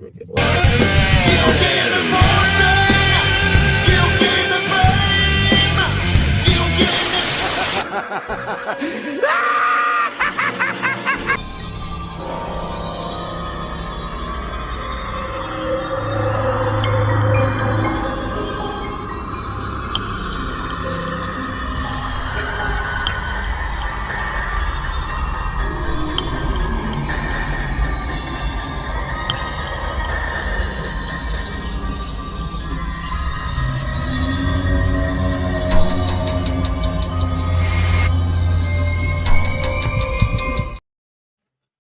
Okay, well,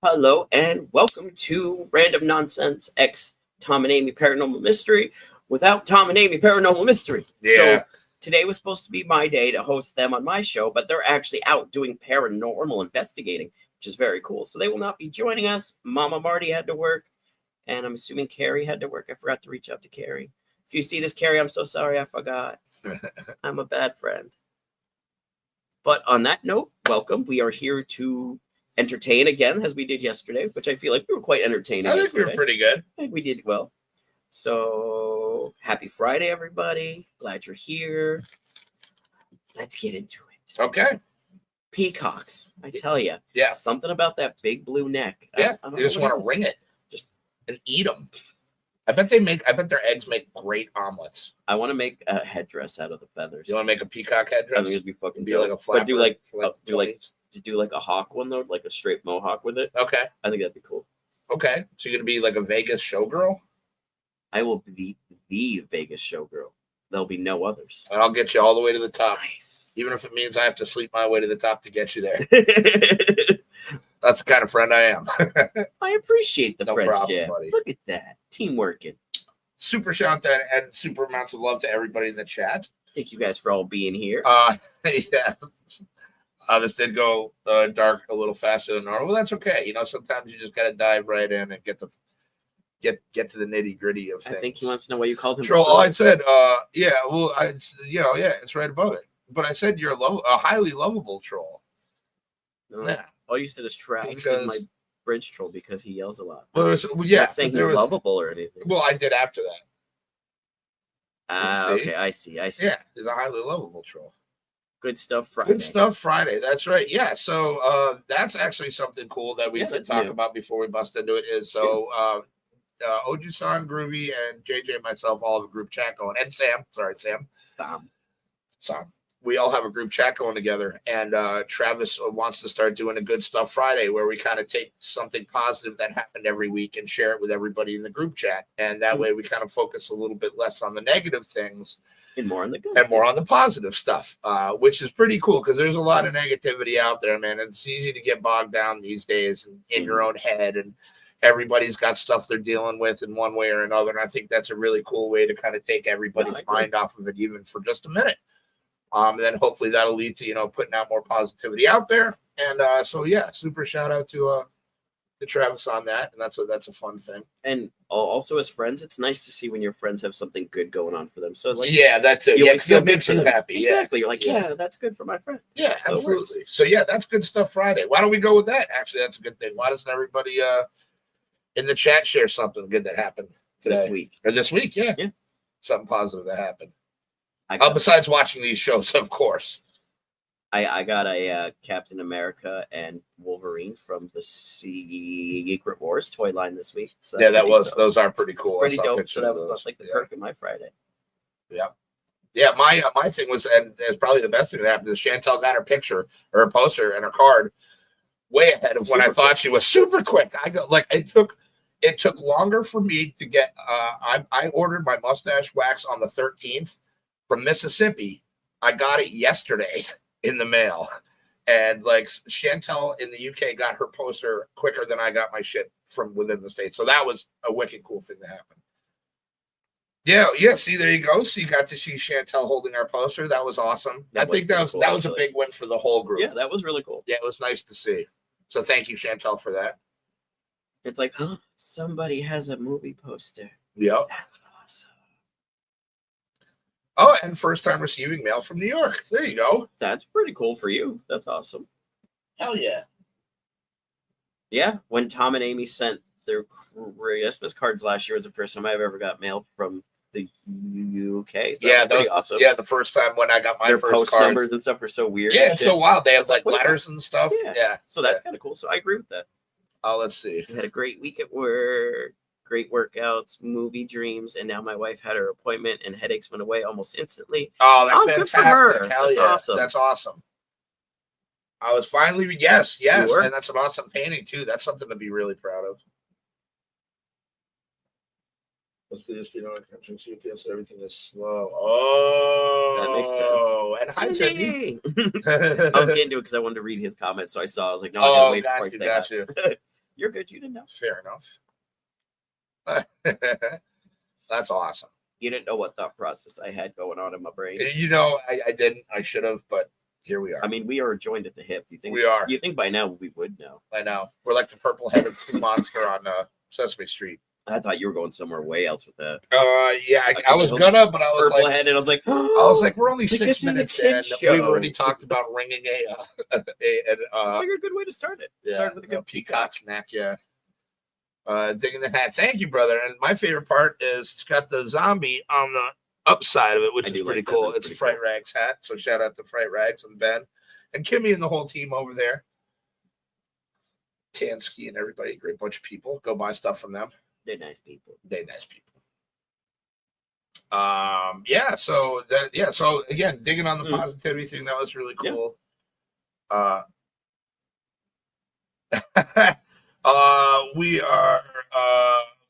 hello and welcome to Random Nonsense X Tom and Amy Paranormal Mystery without Tom and Amy Paranormal Mystery. Yeah. So today was supposed to be my day to host them on my show, but they're actually out doing paranormal investigating, which is very cool. So they will not be joining us. Mama Marty had to work, and I'm assuming Kerry had to work. I forgot to reach out to Kerry. If you see this, Kerry, I'm so sorry I forgot. I'm a bad friend. But on that note, welcome. We are here to entertain again, as we did yesterday, which I feel like we were quite entertaining. I think yesterday. we were pretty good. I think we did well. So, happy Friday, everybody. Glad you're here. Let's get into it. Okay. Peacocks, I tell you. Yeah. Something about that big blue neck. Yeah. I You just want to wring it and eat them. I bet their eggs make great omelets. I want to make a headdress out of the feathers. You want to make a peacock headdress? I think it'd be fucking be dope. like a flapper. But do like a hawk one though, like a straight mohawk with it. Okay. I think that'd be cool. Okay. So you're gonna be like a Vegas showgirl? I will be the Vegas showgirl. There'll be no others. And I'll get you all the way to the top. Nice. Even if it means I have to sleep my way to the top to get you there. That's the kind of friend I am. I appreciate the No friendship. problem, buddy. Look at that. Team working. Super shout out and super amounts of love to everybody in the chat. Thank you guys for all being here. Yeah. This did go dark a little faster than normal. Well, that's okay. You know, sometimes you just got to dive right in and get to the nitty gritty of things. I think he wants to know why you called him Troll. Oh, I said, yeah. Well, it's right above it. But I said you're a highly lovable troll. No, Yeah. all you said is Travis Because- is my bridge troll because he yells a lot. Well, Yeah, not saying he's lovable or anything. Well, I did after that. Okay, I see. Yeah, he's a highly lovable troll. Good stuff Friday. Good stuff Friday. That's right. Yeah. So that's actually something cool that we could talk about before we bust into it. Is so Oju-san, Groovy, and JJ and myself all have a group chat going. And Sam. Sorry, Sam. Sam. We all have a group chat going together. And Travis wants to start doing a Good Stuff Friday where we kind of take something positive that happened every week and share it with everybody in the group chat. And that way we kind of focus a little bit less on the negative things and more on the good. And more on the positive stuff, which is pretty cool because there's a lot of negativity out there, man. It's easy to get bogged down these days in your own head, and everybody's got stuff they're dealing with in one way or another. And I think that's a really cool way to kind of take everybody's mind off of it, even for just a minute. And then hopefully that'll lead to, putting out more positivity out there. And so, yeah, super shout out to Travis on that. And that's a fun thing. And also as friends, it's nice to see when your friends have something good going on for them. So yeah, that's it. Yeah, because it makes you happy. Exactly. You're like, yeah, that's good for my friend. Yeah, absolutely. So yeah, that's Good Stuff Friday. Why don't we go with that? Actually, that's a good thing. Why doesn't everybody in the chat share something good that happened today? This week? Yeah. Something positive that happened. Besides watching these shows, of course. I got a Captain America and Wolverine from the Secret Wars toy line this week. So yeah, those are pretty cool. Pretty dope. So that was like the perk of my Friday. Yeah. Yeah, my thing was, and it's probably the best thing that happened, is Chantel got her picture or her poster and her card way ahead of when I thought she was super quick. I go it took longer for me to get I ordered my mustache wax on the 13th from Mississippi. I got it yesterday in the mail, and Chantel in the UK got her poster quicker than I got my shit from within the States. So that was a wicked cool thing to happen. Yeah. See, there you go. So you got to see Chantel holding our poster. That was awesome. I think that was a big win for the whole group. Yeah, that was really cool. Yeah, it was nice to see. So thank you, Chantel, for that. It's like, somebody has a movie poster. Yep. That's awesome. Oh, and first time receiving mail from New York. There you go. That's pretty cool for you. That's awesome. Hell yeah. Yeah, when Tom and Amy sent their Christmas cards last year was the first time I've ever got mail from the UK. So Yeah, that was pretty awesome. Yeah, the first time when I got my Their first post cards. numbers and stuff are so weird. Yeah, it's so wild. They have like Wait, letters and stuff. Yeah. So that's kind of cool. So I agree with that. Oh, let's see. I had a great week at work, great workouts, movie dreams, and now my wife had her appointment and headaches went away almost instantly. Oh, that's good fantastic. for her. Hell That's yeah. awesome. That's awesome. I was finally, yes, You were? and that's an awesome painting too. That's something to be really proud of. Let's do this. CPS, everything is slow. Oh, that makes sense. And hi, Sydney. I was getting to it because I wanted to read his comments, so I saw. I was like, no, I gotta wait before I say that. You're good. You didn't know. Fair enough. That's awesome. You didn't know what thought process I had going on in my brain. You know, I didn't. I should have, but here we are. I mean, we are joined at the hip. You think we are? You think by now we would know? I know. We're like the purple-headed monster on Sesame Street. I thought you were going somewhere way else with that. Yeah, I was gonna, but I was purple headed. I was like, we're only 6 minutes in. We've already talked about ringing a good way to start it. Yeah, start with a good peacock snack. Yeah. Digging the hat. Thank you, brother. And my favorite part is it's got the zombie on the upside of it, which is pretty cool. It's a Fright Rags hat. So shout out to Fright Rags and Ben and Kimmy and the whole team over there. Tansky and everybody, great bunch of people. Go buy stuff from them. They're nice people. Yeah. So So again, digging on the positivity thing, that was really cool. Yeah.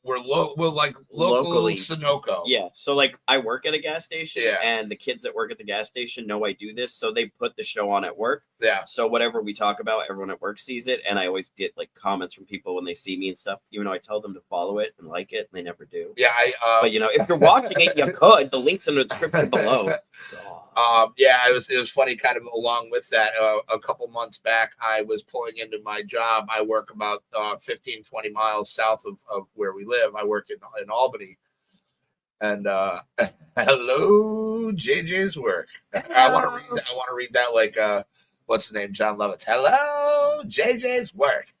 We're locally Sunoco. Yeah. So like I work at a gas station, Yeah. and the kids that work at the gas station know I do this, so they put the show on at work. Yeah. So whatever we talk about, everyone at work sees it, and I always get like comments from people when they see me and stuff. Even though I tell them to follow it and like it, and they never do. Yeah. But you know, if you're watching it, you could. The link's in the description below. Yeah, it was funny. Kind of along with that, a couple months back, I was pulling into my job. I work about 15, 20 miles south of where we live. I work in Albany, and hello, JJ's work. I want to read that like what's the name? John Lovitz. Hello, JJ's work.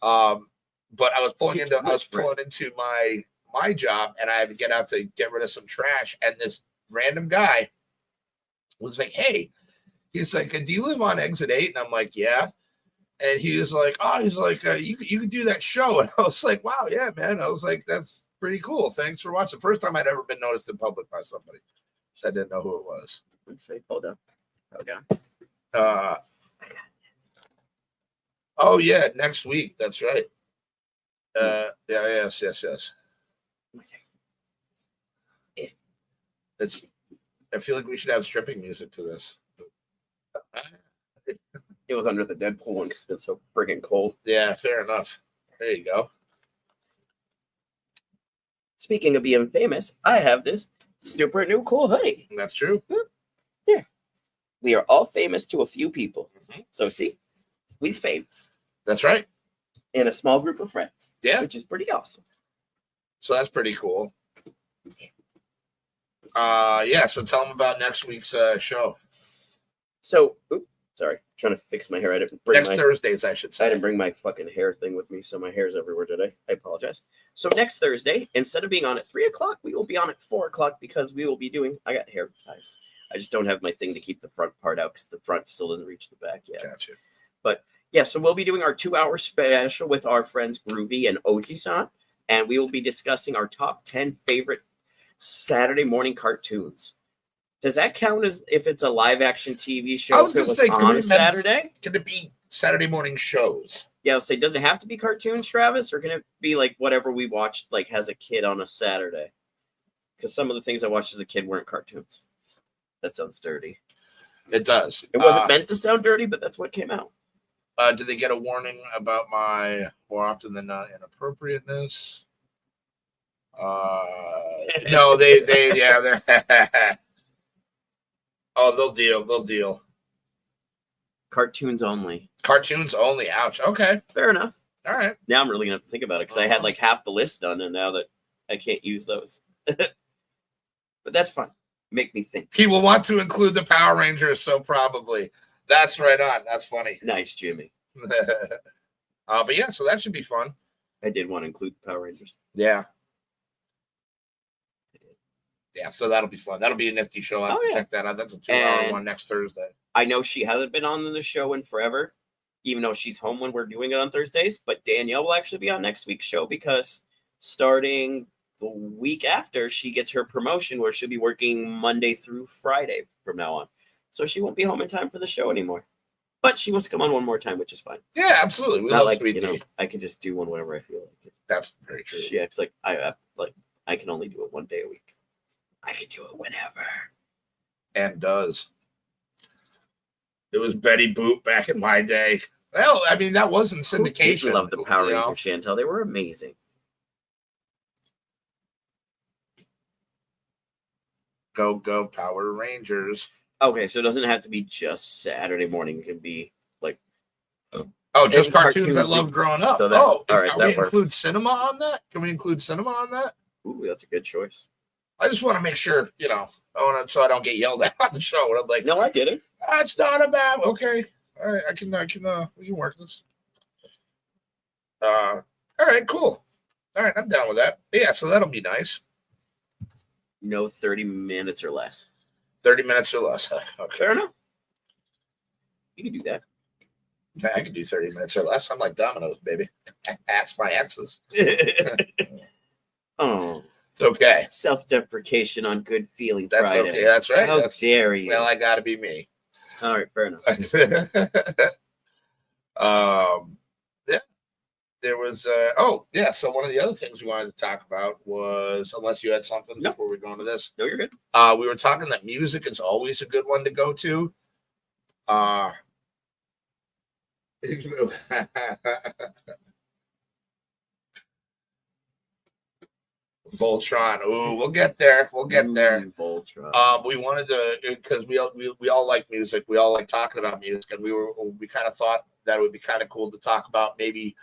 But I was pulling into my job, and I had to get out to get rid of some trash, and this random guy was like, hey, he's like, do you live on exit 8? And I'm like, yeah. And he was like, you could do that show. And I was like, wow, yeah, man. I was like, that's pretty cool. Thanks for watching. First time I'd ever been noticed in public by somebody. So I didn't know who it was. Hold on. Oh yeah, next week. That's right. Yes. I feel like we should have stripping music to this. It was under the Deadpool one because it's been so friggin' cold. Yeah, fair enough. There you go. Speaking of being famous, I have this super new cool hoodie. That's true. Yeah. We are all famous to a few people. Mm-hmm. So see, we're famous. That's right. In a small group of friends. Yeah. Which is pretty awesome. So that's pretty cool. Yeah, so tell them about next week's show. So, trying to fix my hair. I didn't bring Thursdays, I should say. I didn't bring my fucking hair thing with me, so my hair's everywhere today. I apologize. So next Thursday, instead of being on at 3:00, we will be on at 4:00 because we will be doing. I got hair ties. I just don't have my thing to keep the front part out because the front still doesn't reach the back yet. Gotcha. But yeah, so we'll be doing our 2-hour special with our friends Groovy and Oji-san, and we will be discussing our top 10 favorite Saturday morning cartoons. Does that count as if it's a live action TV show? If it was on Saturday? Can it be Saturday morning shows? Yeah, I'll say, does it have to be cartoons, Travis, or can it be like whatever we watched like as a kid on a Saturday? Because some of the things I watched as a kid weren't cartoons. That sounds dirty. It does. It wasn't meant to sound dirty, but that's what came out. Did they get a warning about my more often than not inappropriateness? No, they're oh, they'll deal. Cartoons only. Ouch. Okay. Fair enough. All right. Now I'm really gonna have to think about it because I had like half the list done, and now that I can't use those. But that's fine. Make me think. He will want to include the Power Rangers, so probably. That's right on. That's funny. Nice, Jimmy. But yeah, so that should be fun. I did want to include the Power Rangers. Yeah. Yeah, so that'll be fun. That'll be a nifty show. I'll have to check that out. That's a 2-hour one next Thursday. I know she hasn't been on the show in forever, even though she's home when we're doing it on Thursdays. But Danielle will actually be on next week's show because starting the week after, she gets her promotion where she'll be working Monday through Friday from now on. So she won't be home in time for the show anymore. But she wants to come on one more time, which is fine. Yeah, absolutely. We Not love like, Sweet Tea. I can just do one whenever I feel like it. That's very true. She acts like I can only do it one day a week. I can do it whenever. And does. It was Betty Boop back in my day. Well, I mean, that wasn't syndication. I love the Power Rangers, Chantel. They were amazing. Go Power Rangers. Okay, so it doesn't have to be just Saturday morning. It can be like just cartoons I loved growing up. So that, all right, can we include cinema on that? Can we include cinema on that? Ooh, that's a good choice. I just want to make sure, so I don't get yelled at on the show. And I'm like, no, I get it. That's not a bad. Okay, all right, we can work this. All right, cool. All right, I'm down with that. Yeah, so that'll be nice. No, 30 minutes or less. 30 minutes or less. Okay. Fair enough. You can do that. I can do 30 minutes or less. I'm like Domino's, baby. Ask my exes. Oh. It's okay. Self-deprecation on Good Feeling Friday. Okay. That's right. How dare you? Well, I got to be me. All right, fair enough. Yeah. There was, so one of the other things we wanted to talk about was, unless you had something before we go into this. No, you're good. We were talking that music is always a good one to go to. Voltron. Ooh, we'll get there. Voltron. We wanted to, because we all like music. We all like talking about music, and we kind of thought that it would be kind of cool to talk about maybe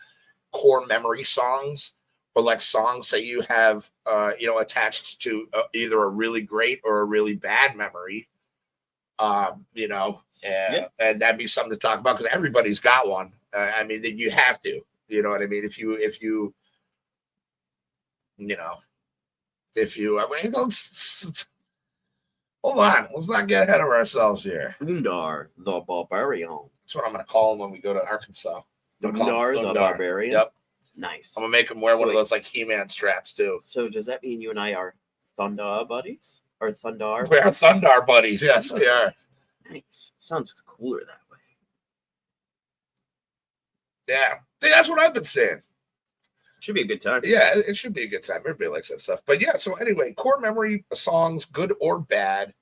core memory songs, or like songs that you have, attached to either a really great or a really bad memory. And that'd be something to talk about because everybody's got one. I mean, you have to. You know what I mean? If you hold on, let's not get ahead of ourselves here. Undar the Barbarian. That's what I'm going to call him when we go to Arkansas. Undar the Barbarian. Yep. Nice. I'm going to make him wear one of those like He-Man straps too. So does that mean you and I are Thundar buddies? Or Thundar? We are Thundar buddies. Yes, we are. Nice. Sounds cooler that way. Yeah. That's what I've been saying. Should be a good time. Yeah, it should be a good time. Everybody likes that stuff. But yeah, so anyway, core memory songs, good or bad.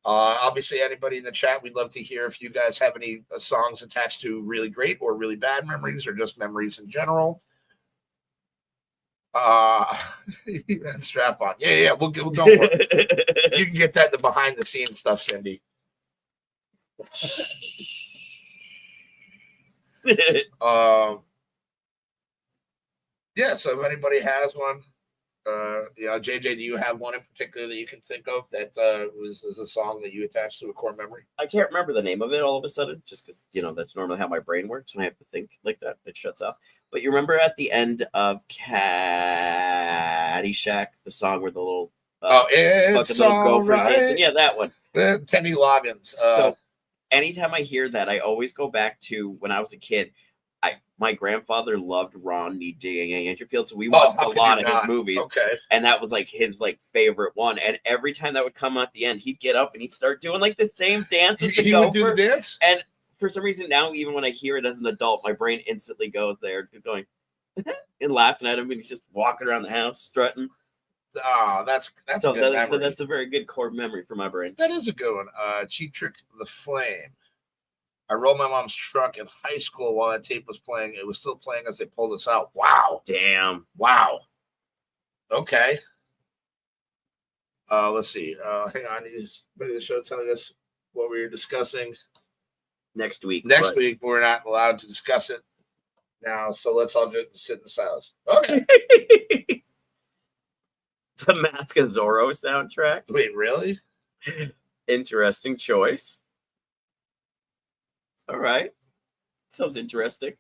Obviously, anybody in the chat, we'd love to hear if you guys have any songs attached to really great or really bad memories, or just memories in general. And strap on. Yeah. We'll don't worry. You can get that in the behind the scenes stuff, Cindy. Yeah, so if anybody has one, JJ, do you have one in particular that you can think of that was a song that you attached to a core memory? I can't remember the name of it all of a sudden, just because, that's normally how my brain works when I have to think like that. It shuts off. But you remember at the end of Caddyshack, the song where the little it's all right. Dancing? Yeah, that one. Kenny Loggins. So anytime I hear that, I always go back to when I was a kid. My grandfather loved Rodney Dangerfield, so we watched a lot of his movies. Okay. And that was like his favorite one. And every time that would come at the end, he'd get up and he'd start doing like the same dance. He would do the dance? And for some reason now, even when I hear it as an adult, my brain instantly goes there, going and laughing at him, and he's just walking around the house, strutting. Oh, that's a good memory. That's a very good core memory for my brain. That is a good one. Cheap Trick, The Flame. I rolled my mom's truck in high school while that tape was playing. It was still playing as they pulled us out. Wow. Damn. Wow. Okay. Let's see. Hang on. Is the show telling us what we were discussing? Next week. Next week, we're not allowed to discuss it now, so let's all just sit in silence. Okay. The Mask of Zorro soundtrack. Wait, really? Interesting choice. All right. Sounds interesting.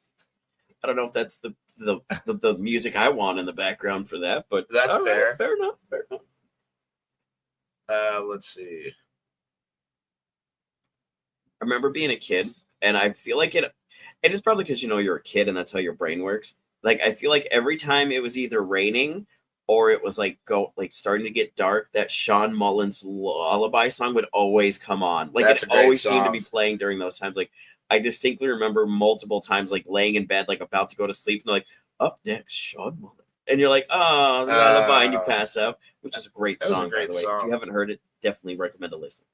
I don't know if that's the the music I want in the background for that. But That's all fair. Right, fair enough. Fair enough. Let's see. I remember being a kid, and I feel like it. And it's probably because you're a kid and that's how your brain works. Like I feel like every time it was either raining or it was like starting to get dark, that Sean Mullins lullaby song would always come on. Like That's it a great always seemed to song. be playing during those times. Like I distinctly remember multiple times like laying in bed, like about to go to sleep, and they're like, up next, Sean Mullins. And you're like, oh, the lullaby, and you pass out, which is a great That was a song, by great the way. If song. you haven't heard it, definitely recommend a listen.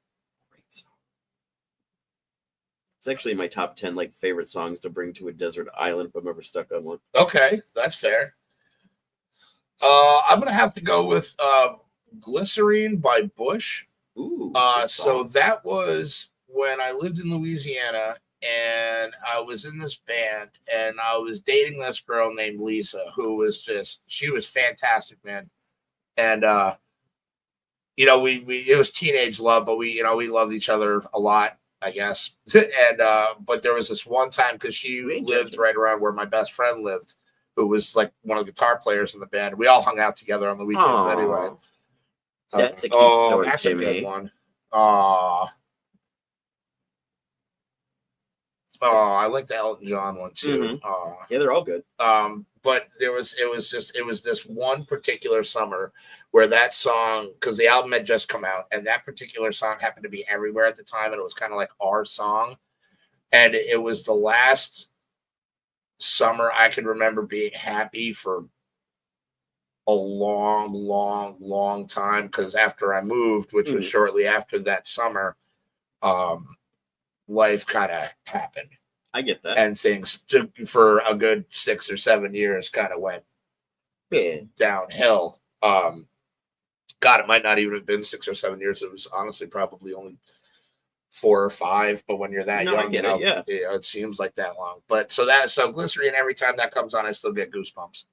Great song. It's actually my top 10 like favorite songs to bring to a desert island if I'm ever stuck on one. Okay, that's fair. I'm gonna have to go with "Glycerine" by Bush. Ooh. So that was when I lived in Louisiana, and I was in this band, and I was dating this girl named Lisa, who was she was fantastic, man. And we it was teenage love, but we loved each other a lot, I guess. And but there was this one time because she lived right around where my best friend lived, who was like one of the guitar players in the band. We all hung out together on the weekends anyway. That's a cute story, that's Jimmy. a good one. Oh, I like the Elton John one too. Mm-hmm. Yeah, they're all good. But it was this one particular summer where that song, because the album had just come out, and that particular song happened to be everywhere at the time, and it was kind of like our song. And it was the last summer I could remember being happy for a long, long, long time. Because after I moved, which was shortly after that summer, life kind of happened. I get that. And things took for a good 6 or 7 years kind of went downhill. God, it might not even have been 6 or 7 years. It was honestly probably only 4 or 5. But when you're that young, it seems like that long. But so Glycerine, every time that comes on, I still get goosebumps.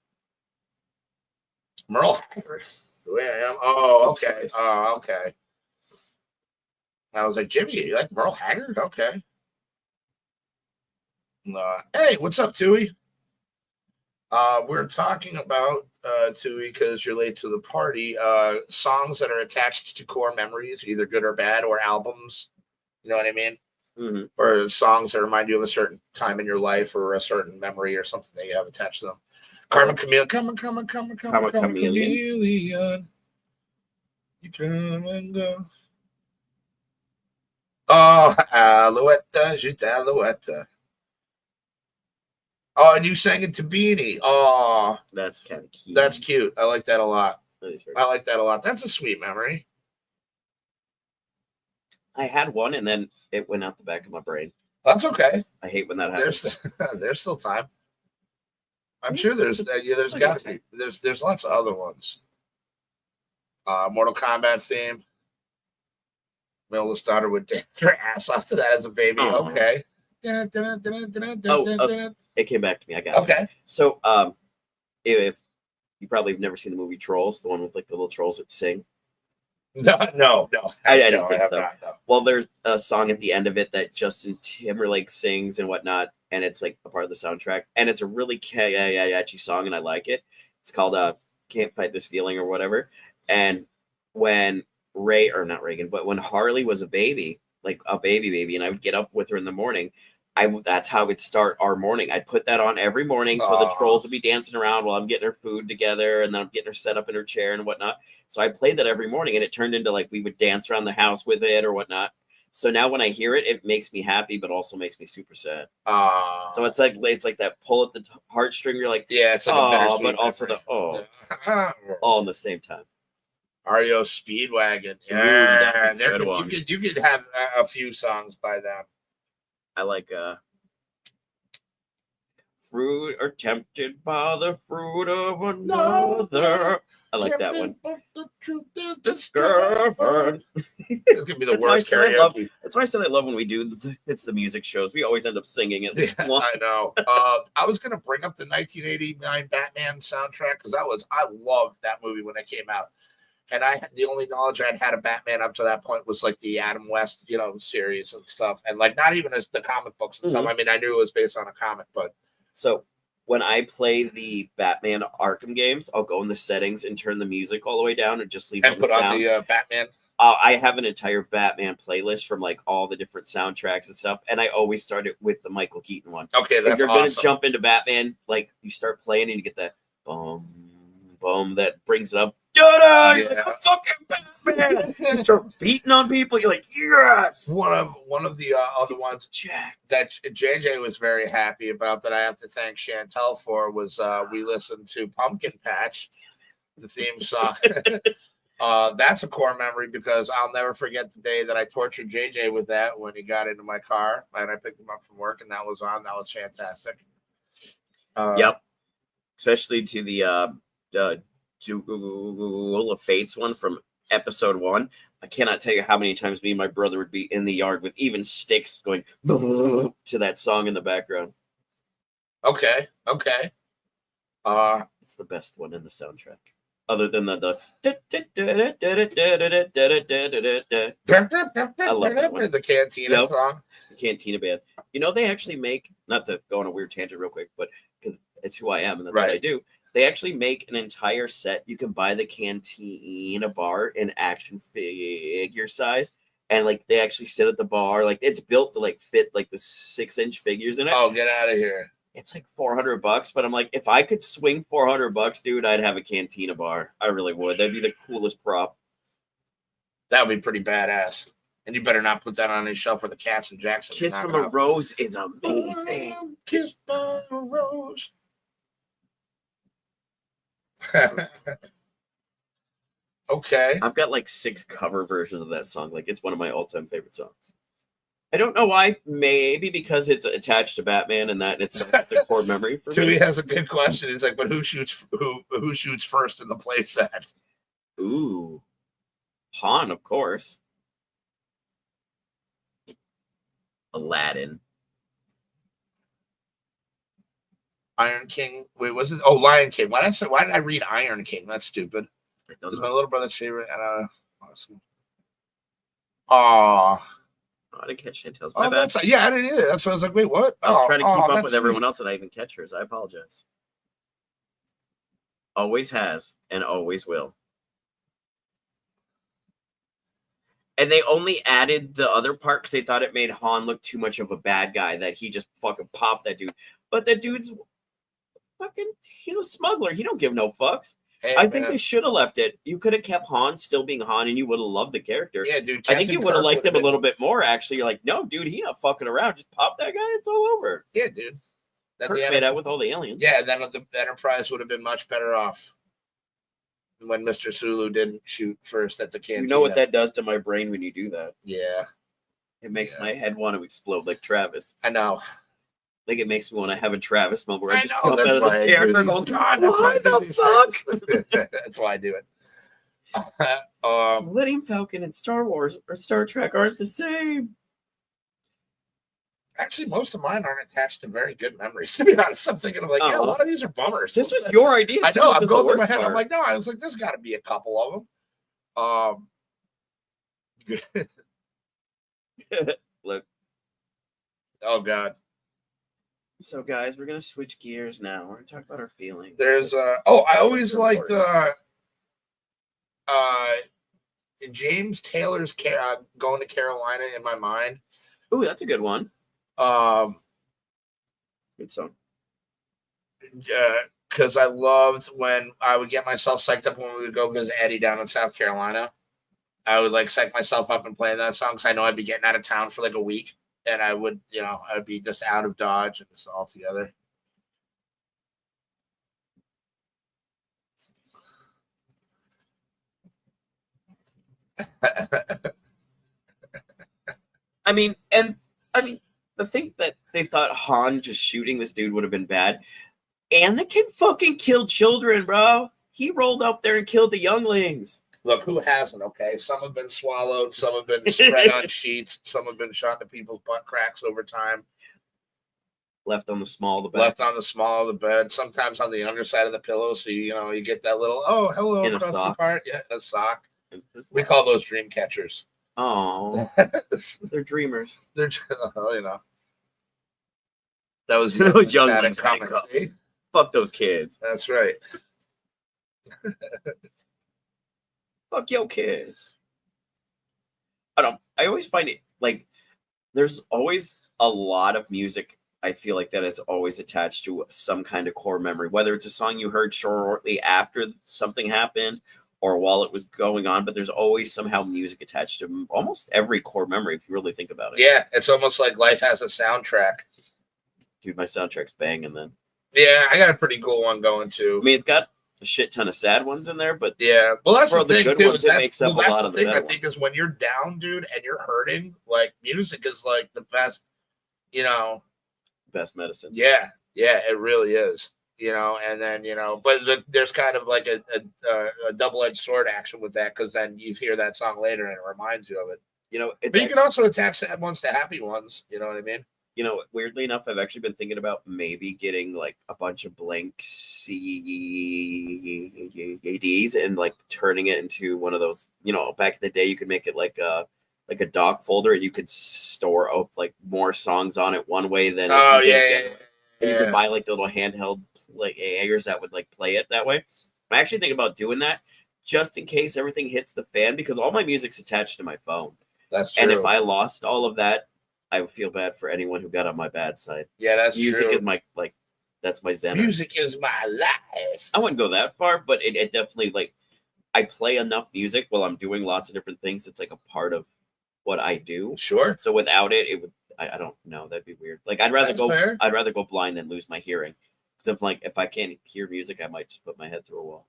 Merle Haggard, the way I am. Oh, okay. Oh, okay. I was like, Jimmy, you like Merle Haggard? Okay. Hey, what's up, Tui? We're talking about Tui, because you're late to the party. Songs that are attached to core memories, either good or bad, or albums. You know what I mean? Mm-hmm. Or songs that remind you of a certain time in your life, or a certain memory, or something that you have attached to them. Karma Chameleon, Karma Chameleon. You come and go. Oh, Alouette, Jute Alouette. Oh, and you sang it to Beanie. Oh, that's kind of cute. That's cute. I like that a lot. I like that a lot. That's a sweet memory. I had one, and then it went out the back of my brain. That's okay. I hate when that happens. There's still time. I'm sure there's got to be. There's lots of other ones. Mortal Kombat theme. Milla's daughter would dance her ass off to that as a baby. Aww. Okay. It came back to me. I got it. Okay. So, if you probably have never seen the movie Trolls, the one with like the little trolls that sing. No. I don't think so. Not, no. Well, there's a song at the end of it that Justin Timberlake sings and whatnot, and it's like a part of the soundtrack, and it's a really catchy song, and I like it. It's called "Can't Fight This Feeling" or whatever. And when when Harley was a baby, like a baby, and I would get up with her in the morning, that's how I would start our morning. I'd put that on every morning, so the trolls would be dancing around while I'm getting her food together, and then I'm getting her set up in her chair and whatnot. So I played that every morning, and it turned into like we would dance around the house with it or whatnot. So now when I hear it, it makes me happy, but also makes me super sad. So it's like that pull at the heartstring. You're like, yeah, it's like a bittersweet but also all in the same time. REO Speedwagon. Yeah, you could have a few songs by them. I like fruit or tempted by the fruit of another. I like that one. Discovered. It's gonna be the worst karaoke. That's why I said I love when we do the music shows. We always end up singing it. Yeah, I know. I was gonna bring up the 1989 Batman soundtrack because I loved that movie when it came out. And the only knowledge I'd had of Batman up to that point was like the Adam West, series and stuff. And like not even as the comic books and stuff. I mean, I knew it was based on a comic, but so when I play the Batman Arkham games, I'll go in the settings and turn the music all the way down and just leave And on put the on sound. the Batman. I have an entire Batman playlist from like all the different soundtracks and stuff, and I always start it with the Michael Keaton one. Okay, If that's you're gonna awesome. jump into Batman, like you start playing and you get that boom, boom that brings it up. Da-da! You're like, I'm fucking Batman. You start beating on people. You're like, yes. One of the other ones that JJ was very happy about that I have to thank Chantel for was we listened to Pumpkin Patch, the theme song. That's a core memory because I'll never forget the day that I tortured JJ with that when he got into my car and I picked him up from work and that was on. That was fantastic. Yep. Especially to the Duel of Fates one from episode 1. I cannot tell you how many times me and my brother would be in the yard with even sticks going to that song in the background. Okay. It's the best one in the soundtrack. Other than the I love that one. The Cantina song. The Cantina Band. You know, they actually make, not to go on a weird tangent real quick, but because it's who I am and that's what I do. They actually make an entire set. You can buy the Cantina bar in action figure size. And like they actually sit at the bar. Like it's built to like fit like the 6-inch figures in it. Oh, get out of here. It's like $400, but I'm like, if I could swing $400, dude, I'd have a Cantina bar. I really would. That'd be the coolest prop. That would be pretty badass. And you better not put that on a shelf for the Cats and Jackson. Kiss from a Rose is amazing. Kiss by a Rose. Okay. I've got like 6 cover versions of that song. Like it's one of my all-time favorite songs. I don't know why. Maybe because it's attached to Batman and that it's a core memory for me. Dewey has a good question. He's like, but who shoots first in the playset? Ooh. Han, of course. Aladdin. Iron King. Wait, was it? Oh, Lion King. Why did I read Iron King? That's stupid. It's my little brother's favorite. And awesome. I didn't catch Chantel's. My bad. Yeah, I didn't either. That's why I was like, wait, what? I was trying to keep up with everyone else and I even catch hers. I apologize. Always has and always will. And they only added the other part because they thought it made Han look too much of a bad guy, that he just fucking popped that dude. But the dude's fucking, he's a smuggler. He don't give no fucks. Hey, I think they should have left it. You could have kept Han still being Han and you would have loved the character. Yeah, dude. I think you would have liked him a little bit more, actually. You're like, no, dude, he not fucking around. Just pop that guy. It's all over. Yeah, dude. Kirk made out with all the aliens. Yeah, then the Enterprise would have been much better off when Mr. Sulu didn't shoot first at the cantina. You know what that does to my brain when you do that? Yeah. It makes my head want to explode like Travis. I know. Like it makes me want to have a Travis moment where I just know, pop out of the character and go, God, what the fuck? That's why I do it. Millennium Falcon and Star Wars or Star Trek aren't the same. Actually, most of mine aren't attached to very good memories. To be honest, I'm thinking of like, yeah, a lot of these are bummers. This was your idea. I know. I'm going through my head. I'm like, no. I was like, there's got to be a couple of them. Look. Oh God. So, guys, we're gonna switch gears now. We're gonna talk about our feelings. There's I always liked James Taylor's Going to Carolina in my mind. Ooh, that's a good one. Good song. Because I loved when I would get myself psyched up when we would go visit Eddie down in South Carolina. I would like psych myself up and play that song because I know I'd be getting out of town for like a week, and I would, I'd be just out of Dodge and just all together. I mean, the thing that they thought Han just shooting this dude would have been bad. Anakin fucking killed children, bro. He rolled up there and killed the younglings. Look, who hasn't, okay? Some have been swallowed. Some have been spread on sheets. Some have been shot to people's butt cracks over time. Left on the small of the bed. Left on the small of the bed. Sometimes on the underside of the pillow. So, you get that little, oh, hello. In a sock. Part. Yeah, in a sock. We call those dream catchers. Oh, they're dreamers. They're, that was younglings comment. Fuck those kids. That's right. Fuck yo kids. I always find it like there's always a lot of music I feel like that is always attached to some kind of core memory, whether it's a song you heard shortly after something happened or while it was going on, but there's always somehow music attached to almost every core memory if you really think about it. Yeah, it's almost like life has a soundtrack. Dude, my soundtrack's banging then. Yeah, I got a pretty cool one going too. I mean, it's got a shit ton of sad ones in there, but yeah, well, that's the thing good too. ones, it makes up a lot of the thing I better think ones. is when you're down, dude, and you're hurting, like music is like the best, Best medicine. Yeah, it really is. And then but there's kind of like a double-edged sword action with that because then you hear that song later and it reminds you of it. But you can also attach sad ones to happy ones. You know what I mean? Weirdly enough, I've actually been thinking about maybe getting like a bunch of blank CDs and like turning it into one of those. Back in the day, you could make it like a doc folder, and you could store up like more songs on it one way than and you could buy like the little handheld like players that would like play it that way. I'm actually thinking about doing that just in case everything hits the fan because all my music's attached to my phone. That's true. And if I lost all of that, I would feel bad for anyone who got on my bad side. Yeah, that's music true. Is my that's my zen. Music is my life. I wouldn't go that far, but it definitely like I play enough music while I'm doing lots of different things. It's like a part of what I do. Sure. So without it, it would. I don't know. That'd be weird. Like I'd rather go blind than lose my hearing. Because if I can't hear music, I might just put my head through a wall.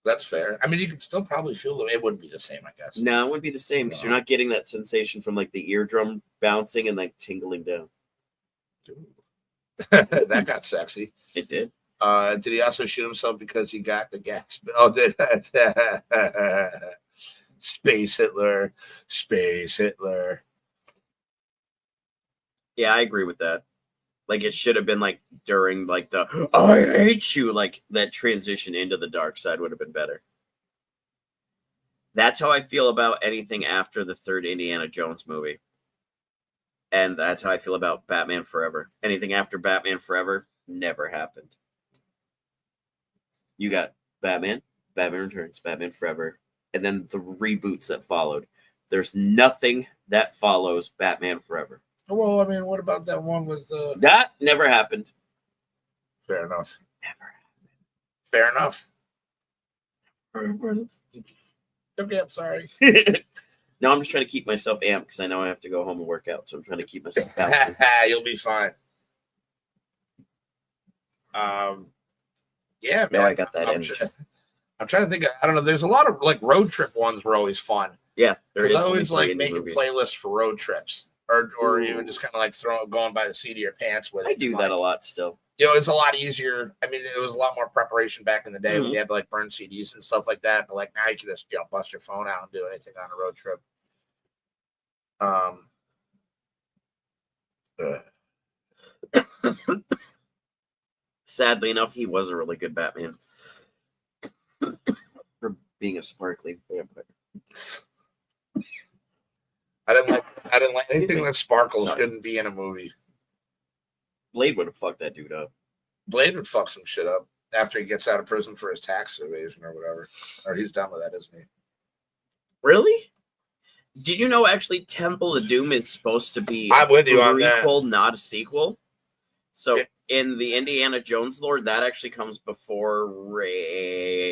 That's fair. I mean, you could still probably feel it. It wouldn't be the same, I guess. No, it wouldn't be the same because you're not getting that sensation from like the eardrum bouncing and like tingling down. That got sexy. It did. Did he also shoot himself because he got the gas? Oh, did Space Hitler. Space Hitler. Yeah, I agree with that. Like it should have been like during like the I hate you, like that transition into the dark side would have been better. That's how I feel about anything after the third Indiana Jones movie. And that's how I feel about Batman Forever. Anything after Batman Forever never happened. You got Batman Returns, Batman Forever, and then the reboots that followed. There's nothing that follows Batman Forever. Well, I mean, what about that one with that never happened. Fair enough. Never happened. Fair enough. Okay, I'm sorry. No, I'm just trying to keep myself amped because I know I have to go home and work out. So I'm trying to keep myself out. You'll be fine. Yeah, man. No, I got that energy. I'm trying to think. I don't know. There's a lot of like road trip ones were always fun. Yeah, I always like making playlists for road trips, or even just kind of like going by the seat of your pants with it. I do that a lot still. It's a lot easier. I mean, it was a lot more preparation back in the day when you had to like burn CDs and stuff like that. But like now you can just bust your phone out and do anything on a road trip. Sadly enough, he was a really good Batman for being a sparkly vampire. I didn't like anything that sparkles. Shouldn't be in a movie. Blade would have fucked that dude up. Blade would fuck some shit up after he gets out of prison for his tax evasion or whatever. Or he's done with that, isn't he? Really? Did you know actually Temple of Doom is supposed to be I'm with you on that. Not a sequel? So in the Indiana Jones lore, that actually comes before Raiders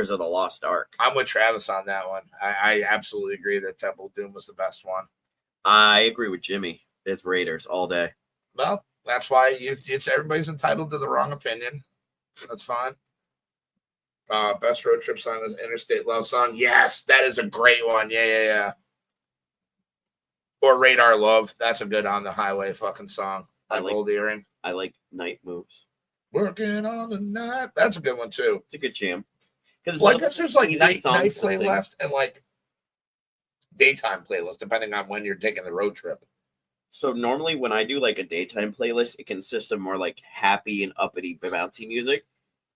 of the Lost Ark. I'm with Travis on that one. I absolutely agree that Temple of Doom was the best one. I agree with Jimmy. It's Raiders all day. Well, that's why everybody's entitled to the wrong opinion. That's fine. Best road trip song is Interstate Love Song. Yes, that is a great one. Yeah. Or Radar Love. That's a good on the highway fucking song. I like Gold Earring. I like Night Moves. Working on the night. That's a good one too. It's a good jam. Well, I guess there's like night playlist and like daytime playlist, depending on when you're taking the road trip. So normally when I do like a daytime playlist, it consists of more like happy and uppity bouncy music.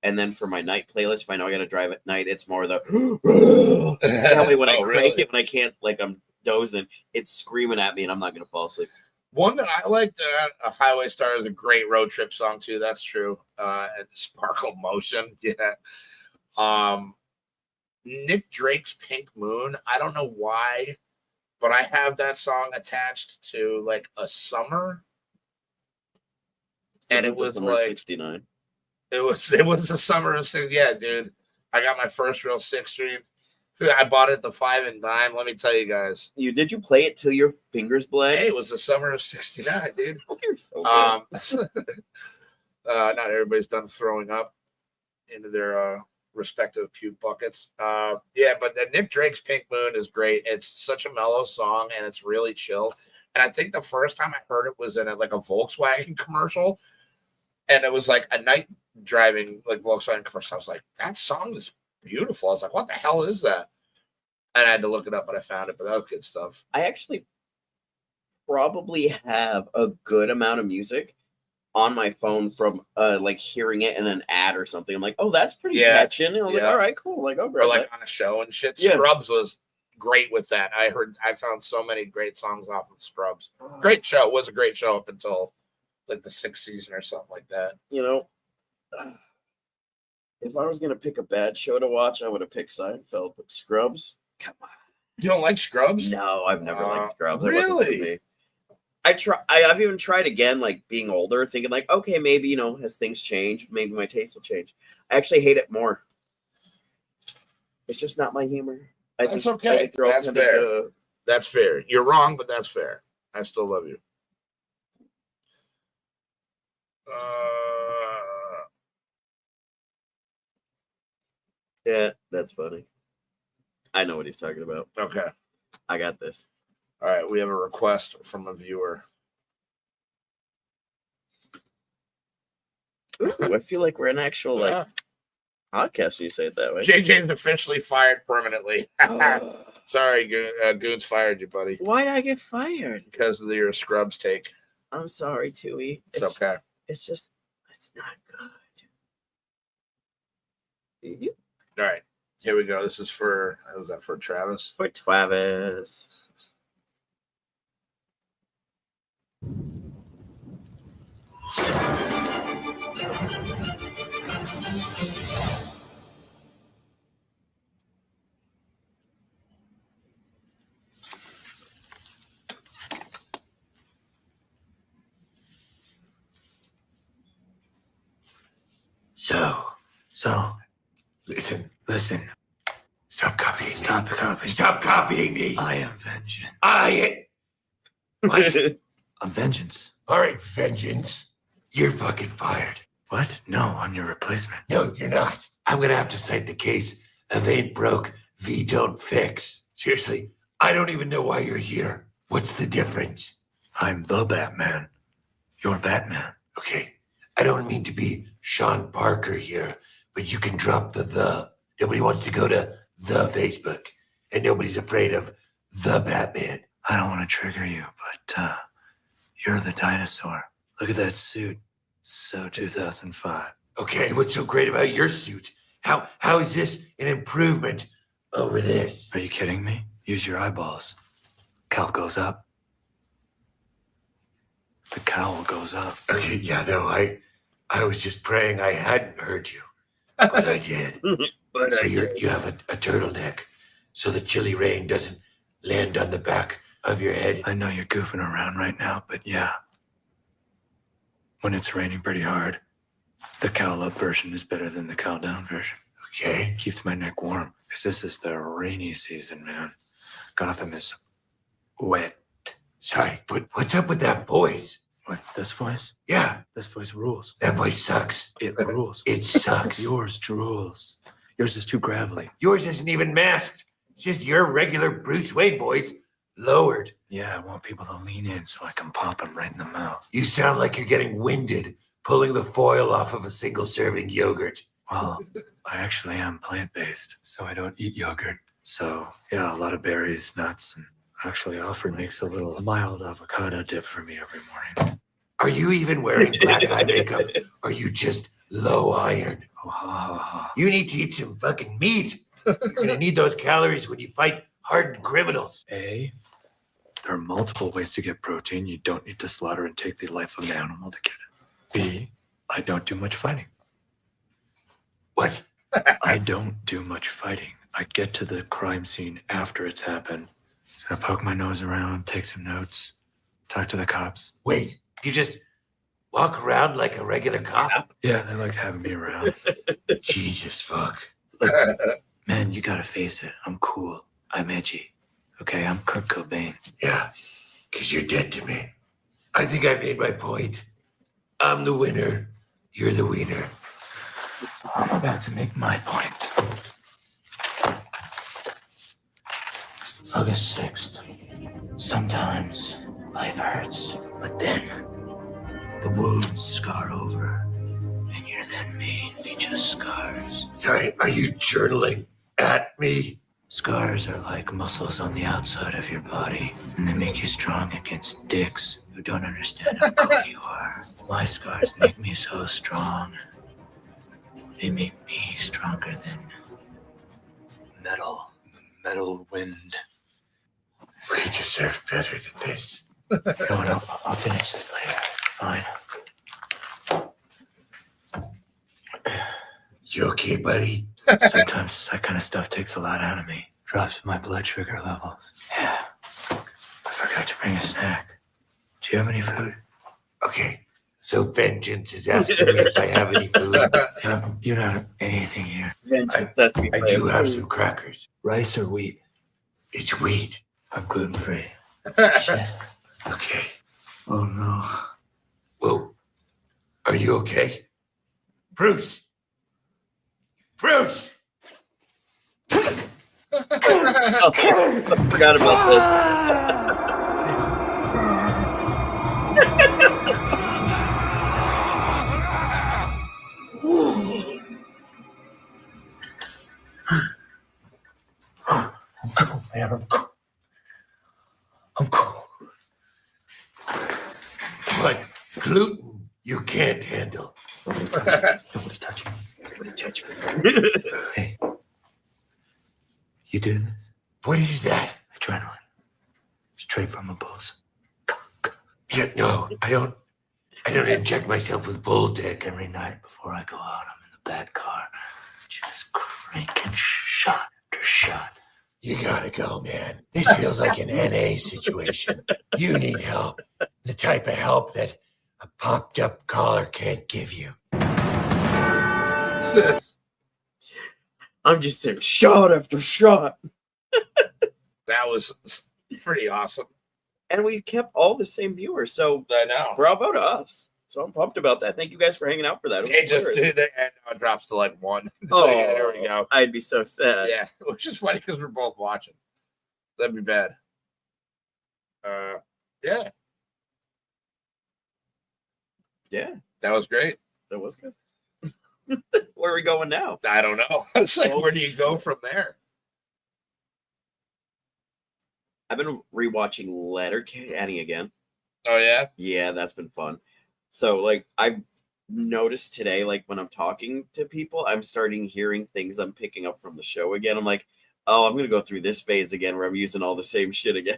And then for my night playlist, if I know I got to drive at night, it's more the when I crank it, when I can't, like I'm dozing, it's screaming at me and I'm not going to fall asleep. One that I like, a Highway Star is a great road trip song too. That's true. And Sparkle Motion, yeah. Nick Drake's Pink Moon. I don't know why, but I have that song attached to like a summer, and it was like 69. It was the summer of six. Yeah, dude. I got my first real 6th Street. I bought it at the 5 and dime. Let me tell you guys. Did you play it till your fingers bled? Hey, it was the summer of 69, dude. You're so good. Not everybody's done throwing up into their respective puke buckets. Yeah, but Nick Drake's Pink Moon is great. It's such a mellow song and it's really chill. And I think the first time I heard it was in like a Volkswagen commercial. And it was like a night driving like Volkswagen commercial. I was like, that song is beautiful. I was like, what the hell is that? And I had to look it up, but I found it. But that was good stuff. I actually probably have a good amount of music on my phone from like hearing it in an ad or something. I'm like, oh, that's pretty catching. And I was like, all right, cool. Like, I'll grab or like that. On a show and shit. Yeah. Scrubs was great with that. I found so many great songs off of Scrubs. Great show. It was a great show up until like the 6th season or something like that. You know, if I was gonna pick a bad show to watch, I would have picked Seinfeld. But Scrubs, come on. You don't like Scrubs? No, I've never liked Scrubs. Really? It wasn't for me. I've even tried again, like being older, thinking like, okay, maybe as things change, maybe my taste will change. I actually hate it more. It's just not my humor. That's okay. That's fair. That's fair. You're wrong, but that's fair. I still love you. Yeah, that's funny. I know what he's talking about. Okay. I got this. All right, we have a request from a viewer. Ooh, I feel like we're an actual podcast when you say it that way. JJ's officially fired permanently. Sorry, Goons fired you, buddy. Why did I get fired? Because of your Scrubs take. I'm sorry, Tui. It's okay. It's just, it's not good. All right, here we go. This is for, was that for Travis? For Travis. So, listen. Stop copying me. I am vengeance. What? I'm vengeance. All right, vengeance. You're fucking fired. What? No, I'm your replacement. No, you're not. I'm gonna have to cite the case of ain't broke, V don't fix. Seriously, I don't even know why you're here. What's the difference? I'm the Batman. You're Batman. Okay. I don't mean to be Sean Parker here, but you can drop the. Nobody wants to go to the Facebook, and nobody's afraid of the Batman. I don't want to trigger you, but you're the dinosaur. Look at that suit. So 2005. Okay, what's so great about your suit? How is this an improvement over this? Are you kidding me? Use your eyeballs. Cowl goes up. The cowl goes up. Okay, yeah, no, I was just praying I hadn't heard you, but I did. So you have a turtleneck, so the chilly rain doesn't land on the back of your head. I know you're goofing around right now, but yeah. When it's raining pretty hard, the cowl up version is better than the cowl down version. Okay. Keeps my neck warm, because this is the rainy season, man. Gotham is wet. Sorry, but what's up with that voice? What, this voice? Yeah. This voice rules. That voice sucks. It rules. It sucks. Yours drools. Yours is too gravelly. Yours isn't even masked. It's just your regular Bruce Wayne voice lowered. Yeah, I want people to lean in so I can pop them right in the mouth. You sound like you're getting winded, pulling the foil off of a single serving yogurt. Well, I actually am plant-based, so I don't eat yogurt. So, yeah, a lot of berries, nuts, and actually Alfred makes a little mild avocado dip for me every morning. Are you even wearing black eye makeup? Or are you just low iron? Oh, ha, ha, ha. You need to eat some fucking meat. You're gonna need those calories when you fight hardened criminals. A There are multiple ways to get protein. You don't need to slaughter and take the life of an animal to get it. B, I don't do much fighting. What? I don't do much fighting. I get to the crime scene after it's happened. So I poke my nose around, take some notes, talk to the cops. Wait, you just walk around like a regular cop? Yeah, they like having me around. Jesus fuck. Look, man, you gotta face it. I'm cool. I'm edgy. Okay, I'm Kurt Cobain. Yeah, because you're dead to me. I think I made my point. I'm the winner. You're the wiener. I'm about to make my point. August 6th. Sometimes life hurts, but then the wounds scar over, and you're then mainly just scars. Sorry, are you journaling at me? Scars are like muscles on the outside of your body, and they make you strong against dicks who don't understand how cool you are. My scars make me so strong. They make me stronger than metal. Metal wind. We deserve better than this. You know what? I'll finish this later. Fine. You okay, buddy? Sometimes that kind of stuff takes a lot out of me. Drops my blood sugar levels. Yeah. I forgot to bring a snack. Do you have any food? Okay, so Vengeance is asking me if I have any food. You don't have anything here. Vengeance, that's me. I do have some crackers. Rice or wheat? It's wheat. I'm gluten-free. Shit. Okay. Oh, no. Well, are you okay? Bruce! Bruce! I forgot about Man, I'm cool. But gluten you can't handle. Nobody touch me. Nobody touch me. Hey. You do this? What is that? Adrenaline. Straight from a bull's. Yeah, no, I don't inject myself with bull dick. Every night before I go out, I'm in the bad car, just cranking shot after shot. You gotta go, man. This feels like an NA situation. You need help. The type of help that a popped up collar can't give you. I'm just there, shot after shot. That was pretty awesome. And we kept all the same viewers, so I know. bravo to us. So I'm pumped about that. Thank you guys for hanging out for that. It just did it, and now it drops to like 1. Oh, Yeah, there we go. I'd be so sad. Yeah, which is funny because we're both watching. That'd be bad. Yeah, Yeah, that was great. that was good. Where are we going now? I don't know. It's like, where do you go from there? I've been rewatching Letterkenny again. Oh yeah, Yeah, that's been fun. So, like, I've noticed today, like, when I'm talking to people, I'm starting hearing things I'm picking up from the show again. I'm like, oh, I'm going to go through this phase again where I'm using all the same shit again.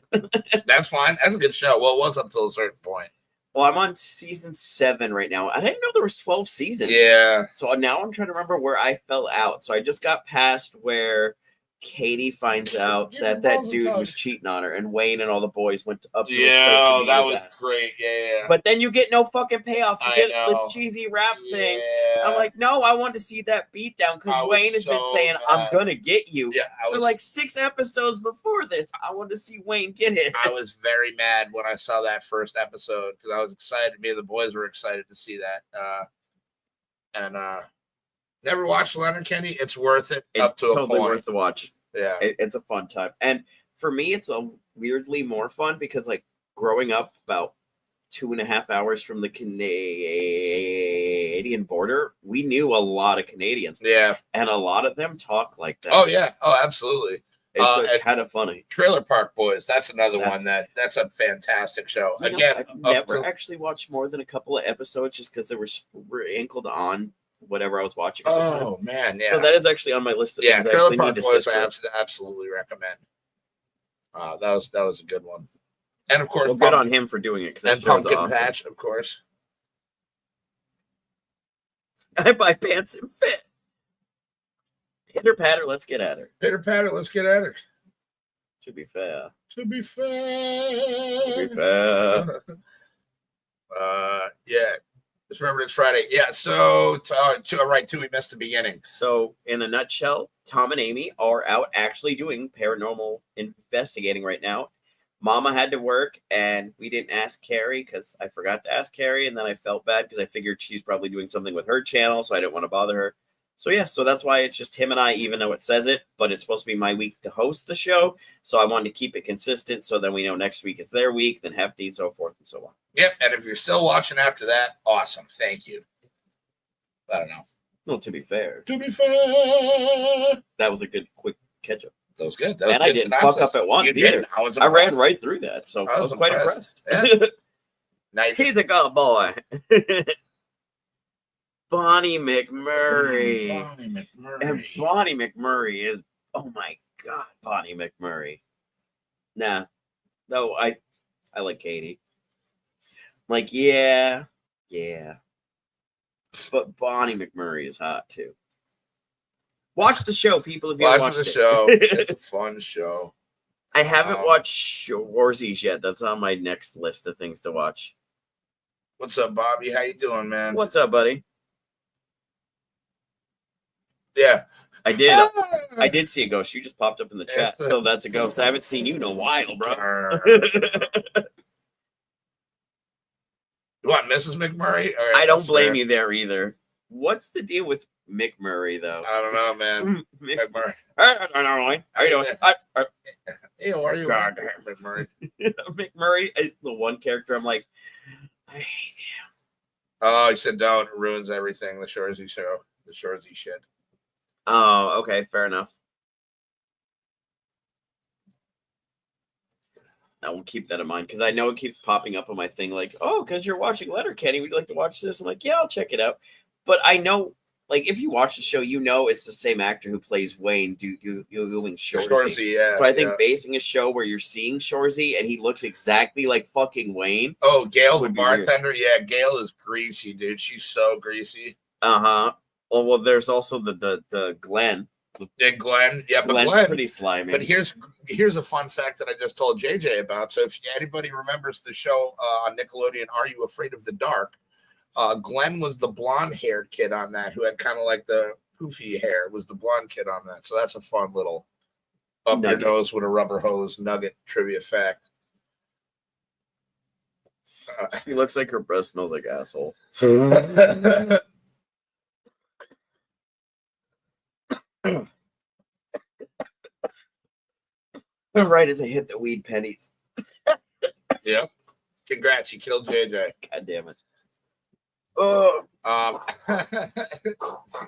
that's fine. That's a good show. Well, it was up till a certain point. Well, I'm on season 7 right now. I didn't know there was 12 seasons. Yeah. So now I'm trying to remember where I fell out. So I just got past where Katie finds out Yeah, that dude was cheating on her, and Wayne and all the boys went up to his place to Yeah, beat that his was ass. great. Yeah. But then you get no fucking payoff. You I get know. the cheesy rap thing. Yeah. I'm like, no, I want to see that beatdown I because was Wayne has been so saying, mad. I'm gonna get you. Yeah, I For was like 6 episodes before this, I wanted to see Wayne get it. I was very mad when I saw that first episode because I was excited. Me and the boys were excited to see that. And never watched Letterkenny. It's worth it up to totally a point. worth the watch. Yeah. It's a fun time. And for me, it's a weirdly more fun because, like, growing up about 2.5 hours from the Canadian border, we knew a lot of Canadians. Yeah. And a lot of them talk like that. Oh yeah. Oh, absolutely. It's and- kind of funny. Trailer Park Boys. That's another That's- one that's a fantastic show. You know, Again, I've up never to- actually watched more than a couple of episodes just because they were sprinkled on whatever I was watching. At the time. Oh man, yeah. So that is actually on my list of Yeah, things I Trailer actually Park need to Boys sit I through. absolutely recommend. That was a good one. And of course, Well, good on him for doing it, because that and show's Pumpkin awesome. Patch, of course. I buy pants that fit. Pitter patter, let's get at her. Pitter patter, let's get at her. To be fair. To be fair. To be fair. Yeah. Just remember it's Friday. Yeah, so right too, we missed the beginning. So in a nutshell, Tom and Amy are out actually doing paranormal investigating right now. Mama had to work, and we didn't ask Kerry because I forgot to ask Kerry, and then I felt bad because I figured she's probably doing something with her channel, so I didn't want to bother her. So yeah, so that's why it's just him and I, even though it says it, but it's supposed to be my week to host the show. So I wanted to keep it consistent, so then we know next week is their week, then Hefty, so forth and so on. Yep, and if you're still watching after that, awesome. Thank you. I don't know. Well, to be fair, that was a good quick catch up. That was good. And I didn't fuck up at once either. I ran right through that, so I was quite impressed. Yeah. Nice. He's a good boy. Bonnie McMurray. Bonnie McMurray. And Bonnie McMurray is, oh my God, Bonnie McMurray. Nah. No, I like Katie. Like, yeah. But Bonnie McMurray is hot too. Watch the show, people, if you haven't watched the it. show. It's a fun show. I haven't watched Warsies yet. That's on my next list of things to watch. What's up, Bobby? How you doing, man? What's up, buddy? Yeah. I did see a ghost. You just popped up in the chat. So that's a ghost. I haven't seen you in a while, bro. You want Mrs. McMurray? I don't blame you there either. What's the deal with McMurray, though? I don't know, man. McMurray. How you doing? Hey, how are you? God, McMurray. McMurray is the one character I'm like, I hate him. Oh, he said don't. It ruins everything. The Shorzy show. The Shorzy shit. Oh, okay. Fair enough. I will keep that in mind because I know it keeps popping up on my thing like, oh, because you're watching Letterkenny, would you like to watch this? I'm like, yeah, I'll check it out. But I know, like, if you watch the show, you know it's the same actor who plays Wayne doing Shorzy. Shorzy, yeah. But I think basing a show where you're seeing Shorzy and he looks exactly like fucking Wayne. Oh, Gail, the bartender. Yeah, Gail is greasy, dude. She's so greasy. Uh-huh. Well, there's also the Glenn. Yeah, Glenn. Yeah, but Glenn's pretty slimy. But here's a fun fact that I just told JJ about. So if anybody remembers the show on Nickelodeon, Are You Afraid of the Dark? Glenn was the blonde-haired kid on that who had kind of like the poofy hair. Was the blonde kid on that? So that's a fun little up your nose with a rubber hose nugget trivia fact. She looks like her breath smells like asshole. Right as I hit the weed pennies. Yep. Congrats, you killed JJ. God damn it.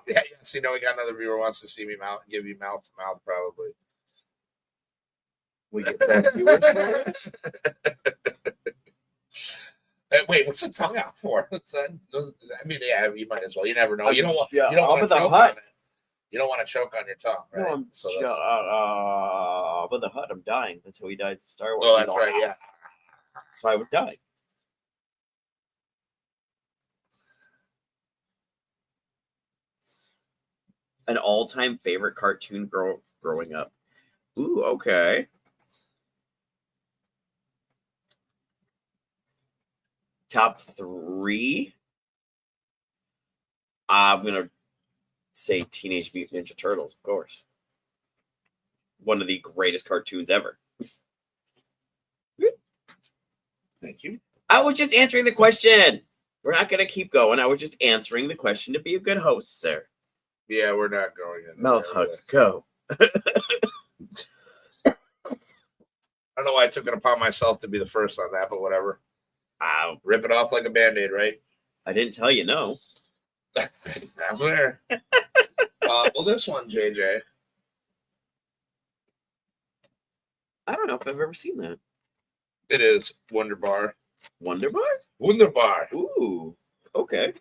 Yeah, so we got another viewer wants to see me give you mouth to mouth, probably. We get that. Wait, what's the tongue out for? I mean, yeah, you might as well. You never know. You don't want to choke on it. You don't want to choke on your tongue, right? No, but the Hut, I'm dying. That's how he dies in Star Wars. Oh, that's right, yeah. So I was dying. An all-time favorite cartoon growing up. Ooh, okay. Top 3. I'm gonna say Teenage Mutant Ninja Turtles, of course. One of the greatest cartoons ever. Thank you. I was just answering the question. We're not gonna keep going. I was just answering the question to be a good host, sir. Yeah, we're not going in. Mouth hugs, go. I don't know why I took it upon myself to be the first on that, but whatever. Rip it off like a Band-Aid, right? I didn't tell you no. That's fair. Well, this one, JJ. I don't know if I've ever seen that. It is Wonder Bar. Wonder Bar? Wonder Bar. Ooh, okay.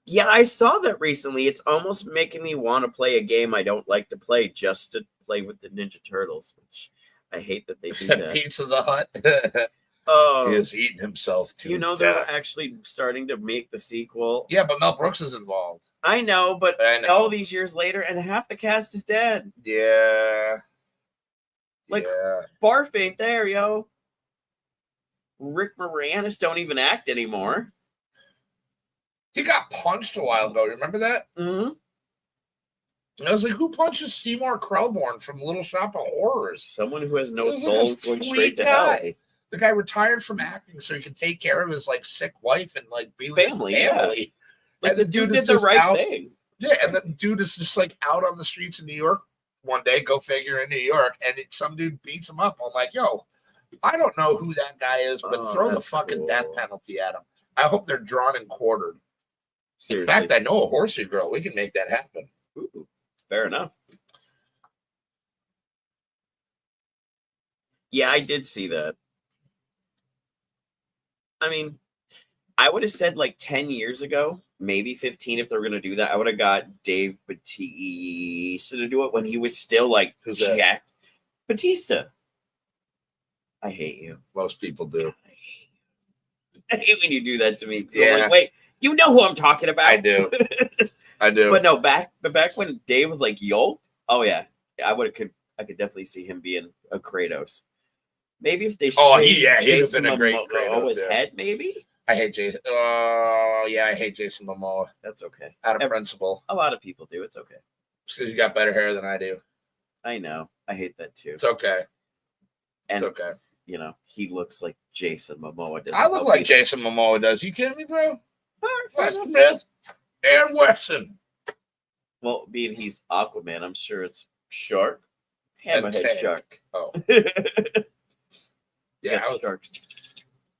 Yeah, I saw that recently. It's almost making me want to play a game I don't like to play just to play with the Ninja Turtles, which I hate that they do that. Pizza the Hut. Oh, He has eaten himself to you know they're death. actually starting to make the sequel. Yeah, but Mel Brooks is involved. I know, but I know. all these years later, and half the cast is dead. Yeah. Like, yeah. Barf ain't there, yo. Rick Moranis don't even act anymore. He got punched a while ago. Remember that? Mm-hmm. I was like, who punches Seymour Krelborn from Little Shop of Horrors? Someone who has no He was soul like a going sweet straight to hell. guy. The guy retired from acting so he could take care of his like sick wife and like be with Family, his family. Like, And the dude did is the just right out- thing. Yeah, and the dude is just like out on the streets of New York one day, go figure, in New York, and some dude beats him up. I'm like, yo, I don't know who that guy is, but Oh, throw the that's fucking cool. death penalty at him. I hope they're drawn and quartered. Seriously. In fact, I know a horsey girl. We can make that happen. Ooh, fair enough. Yeah, I did see that. I mean, I would have said like 10 years ago, maybe 15 if they were going to do that. I would have got Dave Bautista to do it when he was still like Who's that? Jack Batista. I hate you. Most people do. I hate when you do that to me. Yeah. I'm like, wait, you know who I'm talking about. I do. I do. But no, back when Dave was like yoked, oh yeah, I could definitely see him being a Kratos. Maybe if they Oh, shaved he'd have Jason been a great Momoa's Kratos, yeah. head, maybe. I hate Jason. Oh, yeah, I hate Jason Momoa. That's okay. Out of principle. A lot of people do. It's okay. Because you got better hair than I do. I know. I hate that too. It's okay. And It's okay. you know, he looks like Jason Momoa. doesn't I look help like either. Jason Momoa does. You kidding me, bro? All right, fair Wes enough. Smith and Wesson. Well, being he's Aquaman, I'm sure it's shark, hammerhead tank. shark. Oh. Yeah, Yeah, I was, sharks.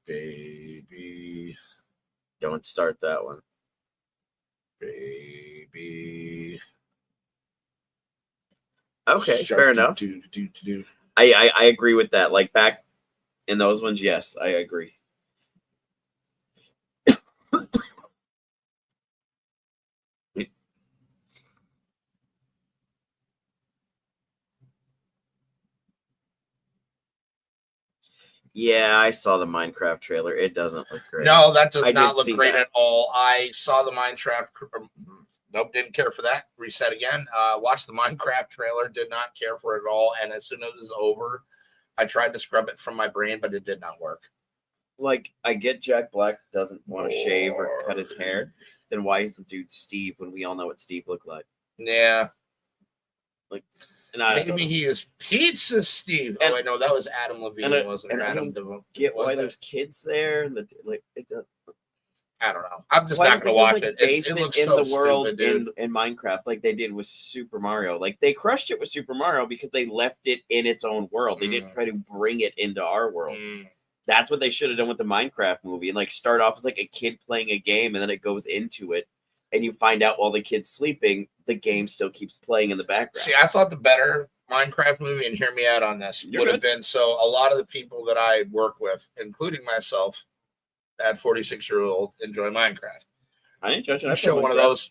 baby, Don't start that one. baby. Okay, Shark fair enough. do. I agree with that. Like back in those ones, yes, I agree. Yeah, I saw the Minecraft trailer. It doesn't look great. No, that does I not did look see great that. at all. I saw the Minecraft. Nope, didn't care for that. Reset again. Watched the Minecraft trailer. Did not care for it at all. And as soon as it was over, I tried to scrub it from my brain, but it did not work. Like, I get Jack Black doesn't want to shave or cut his hair. Then why is the dude Steve when we all know what Steve looked like? Yeah. And I don't Maybe know. he is Pizza Steve. And- oh, I know that was Adam Levine, and I- wasn't and it? I Adam don't Devine. get Was why it? there's kids there. And I don't know. I'm just why not don't going to they do, watch like, it. It basement looks in so the world stupid, dude. in Minecraft, like they did with Super Mario. Like they crushed it with Super Mario because they left it in its own world. They didn't try to bring it into our world. That's what they should have done with the Minecraft movie, and like start off as like a kid playing a game, and then it goes into it, and you find out while the kid's sleeping, the game still keeps playing in the background. See, I thought the better Minecraft movie, and hear me out on this, You're would have good. been so a lot of the people that I work with, including myself, at 46-year-old, enjoy Minecraft. I ain't judging. You show one of us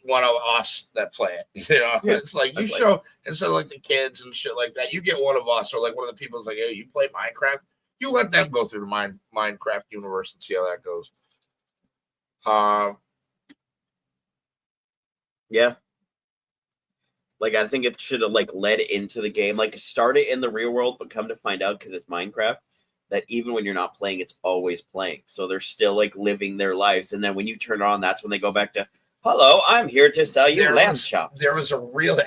that play it. You know, Yeah, it's like I you play show instead of like the kids and shit like that, you get one of us or like one of the people who's like, hey, you play Minecraft. You let them go through the Minecraft universe and see how that goes. Yeah. Like I think it should have like led into the game, like start it in the real world, but come to find out because it's Minecraft that even when you're not playing, it's always playing. So they're still like living their lives, and then when you turn it on, that's when they go back to, "Hello, I'm here to sell you lamb chops." There was a real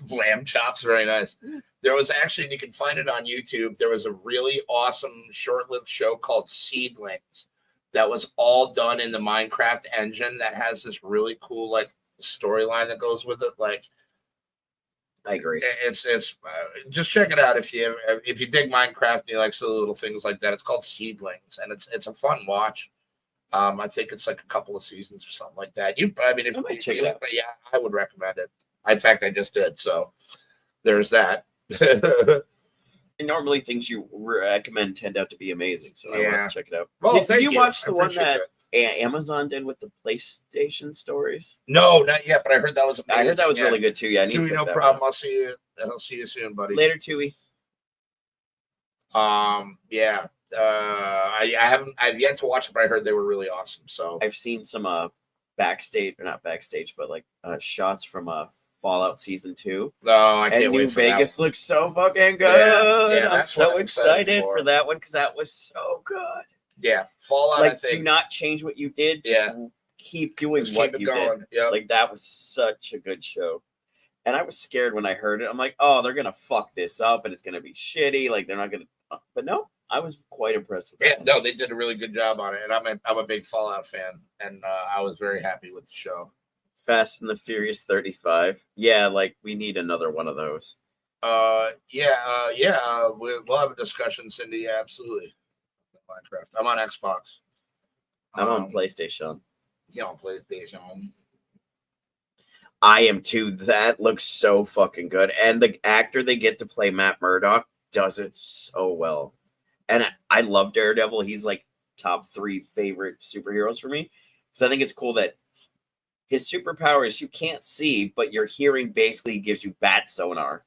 lamb chops, very nice. There was actually, and you can find it on YouTube. There was a really awesome short-lived show called Seedlings that was all done in the Minecraft engine that has this really cool like storyline that goes with it. Like, I agree. it's just check it out if you dig Minecraft and you like silly little things like that. It's called Seedlings, and it's a fun watch. I think it's like a couple of seasons or something like that. I mean, if I might you check it out. but yeah, I would recommend it. In fact, I just did. So there's that. And normally things you recommend tend out to be amazing, so I Yeah. want to check it out. Well, did thank you you. watch I the one appreciate that Amazon did with the PlayStation stories? No, not yet. But I heard that was amazing. I heard that was Yeah. really good too. Yeah, I need to Tui, check no that problem. one I'll see you. I'll see you soon, out. buddy. Later, Tui. Yeah. I've yet to watch it, but I heard they were really awesome. So I've seen some backstage, or not backstage, but like shots from Fallout Season 2. no, I And can't New wait for Vegas that. looks so fucking Yeah, good. yeah, I'm that's what so I'm excited excited for. for that one because that was so good. Yeah, Fallout. Like, I think. do not change what you did. Just keep doing Just what keep it you going. did. Yep. Like, that was such a good show. And I was scared when I heard it. I'm like, oh, they're gonna fuck this up and it's gonna be shitty. Like, they're not gonna. But no, I was quite impressed with Yeah, that. no, they did a really good job on it, and I'm a big Fallout fan, and I was very happy with the show. Fast and the Furious 35. Yeah, like we need another one of those. We'll have a discussion, Cindy. Yeah, absolutely. Minecraft. I'm on Xbox. I'm on PlayStation. Yeah, on PlayStation. I am too. That looks so fucking good. And the actor they get to play Matt Murdock does it so well. And I love Daredevil. He's like top 3 favorite superheroes for me. Because I think it's cool that his superpowers you can't see, but your hearing basically gives you bat sonar.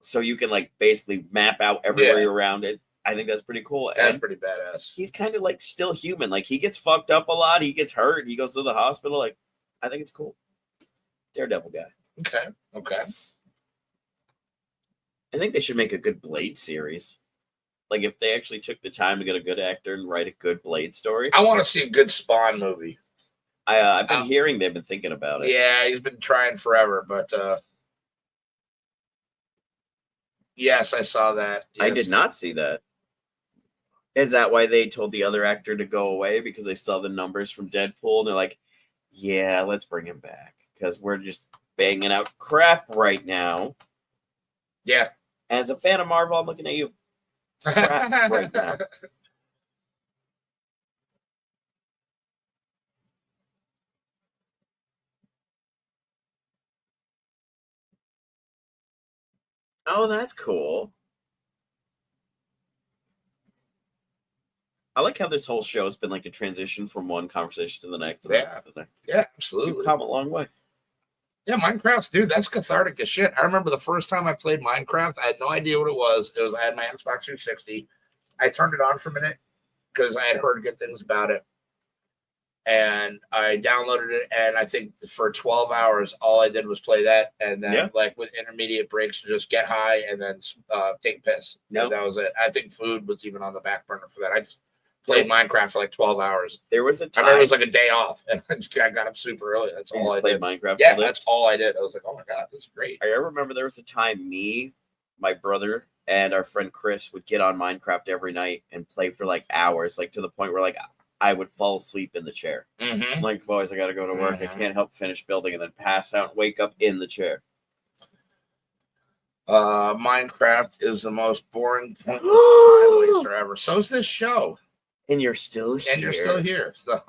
So you can like basically map out everywhere you're around it. I think that's pretty cool. That's and pretty badass. He's kind of like still human. Like he gets fucked up a lot. He gets hurt. He goes to the hospital. Like I think it's cool. Daredevil guy. Okay. I think they should make a good Blade series. Like if they actually took the time to get a good actor and write a good Blade story. I want to see a good Spawn movie. I've been hearing they've been thinking about it. Yeah, he's been trying forever, but yes, I saw that. Yes. I did not see that. Is that why they told the other actor to go away? Because they saw the numbers from Deadpool and they're like, yeah, let's bring him back. Because we're just banging out crap right now. Yeah. As a fan of Marvel, I'm looking at you. Crap right now. Oh, that's cool. I like how this whole show has been like a transition from one conversation to the next. Yeah, absolutely. You've come a long way. Yeah, Minecraft, dude, that's cathartic as shit. I remember the first time I played Minecraft, I had no idea what it was. I had my Xbox 360. I turned it on for a minute because I had heard good things about it. And I downloaded it, and I think for 12 hours, all I did was play that, and then like with intermediate breaks to just get high and then take a piss. Yeah, that was it. I think food was even on the back burner for that. I just played Minecraft for like 12 hours. There was a time. I remember it was like a day off, and I got up super early. That's all I did. Minecraft. Yeah, that's all I did. I was like, oh my god, this is great. I remember there was a time me, my brother, and our friend Chris would get on Minecraft every night and play for like hours, like to the point where like I would fall asleep in the chair. Mm-hmm. I'm like, boys, I got to go to work. I can't help finish building and then pass out and wake up in the chair. Minecraft is the most boring time waster ever. So's this show. And you're still here. So.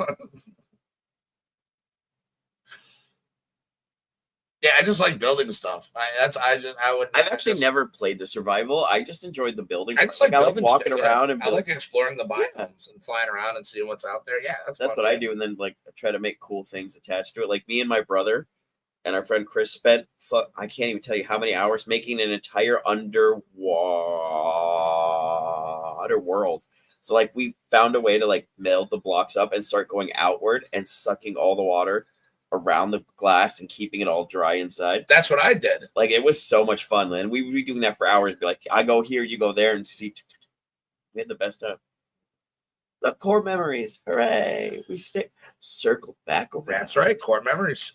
Yeah, I just like building stuff. I've actually never played the survival. I just enjoyed the building. I just like walking around and I like exploring the biomes and flying around and seeing what's out there. Yeah, that's what I do. And then like try to make cool things attached to it. Like me and my brother and our friend Chris spent I can't even tell you how many hours making an entire underwater world. So like we found a way to like meld the blocks up and start going outward and sucking all the water around the glass and keeping it all dry inside. That's what I did. Like it was so much fun, man. We would be doing that for hours. Be like, I go here, you go there, and see. We had the best time. The core memories, hooray! We circle back around. That's right, core memories.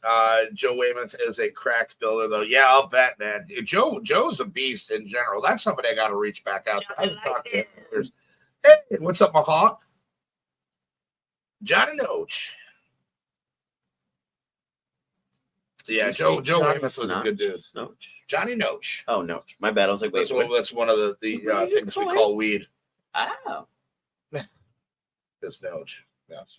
Joe Weymouth is a cracked builder, though. Yeah, I'll bet, man. Joe's a beast in general. That's somebody I got to reach back out to. I haven't talked to him in years. Hey, what's up, my hawk? Johnny Noach. Yeah, Joe Weymouth was a good dude. Snoach? Johnny Noach. Oh, Noach. My bad. I was like, wait. That's one of the things we call weed. Oh. It's Noach. Yes.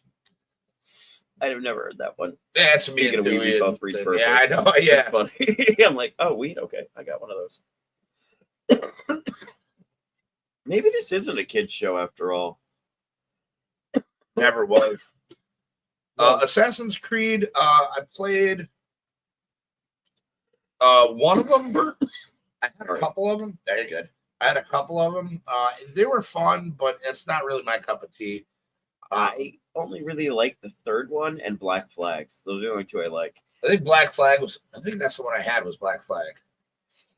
I've never heard that one. Yeah, it's me and weed, we both reach for it. Yeah, I know. Yeah. Funny. I'm like, oh, weed. Okay. I got one of those. Maybe this isn't a kid's show after all. Never was. Assassin's Creed, I played one of them. I had a couple of them. Very good. I had a couple of them. They were fun, but it's not really my cup of tea. I only really like the third one and Black Flags. Those are the only two I like. I think Black Flag was. I think that's the one I had was Black Flag.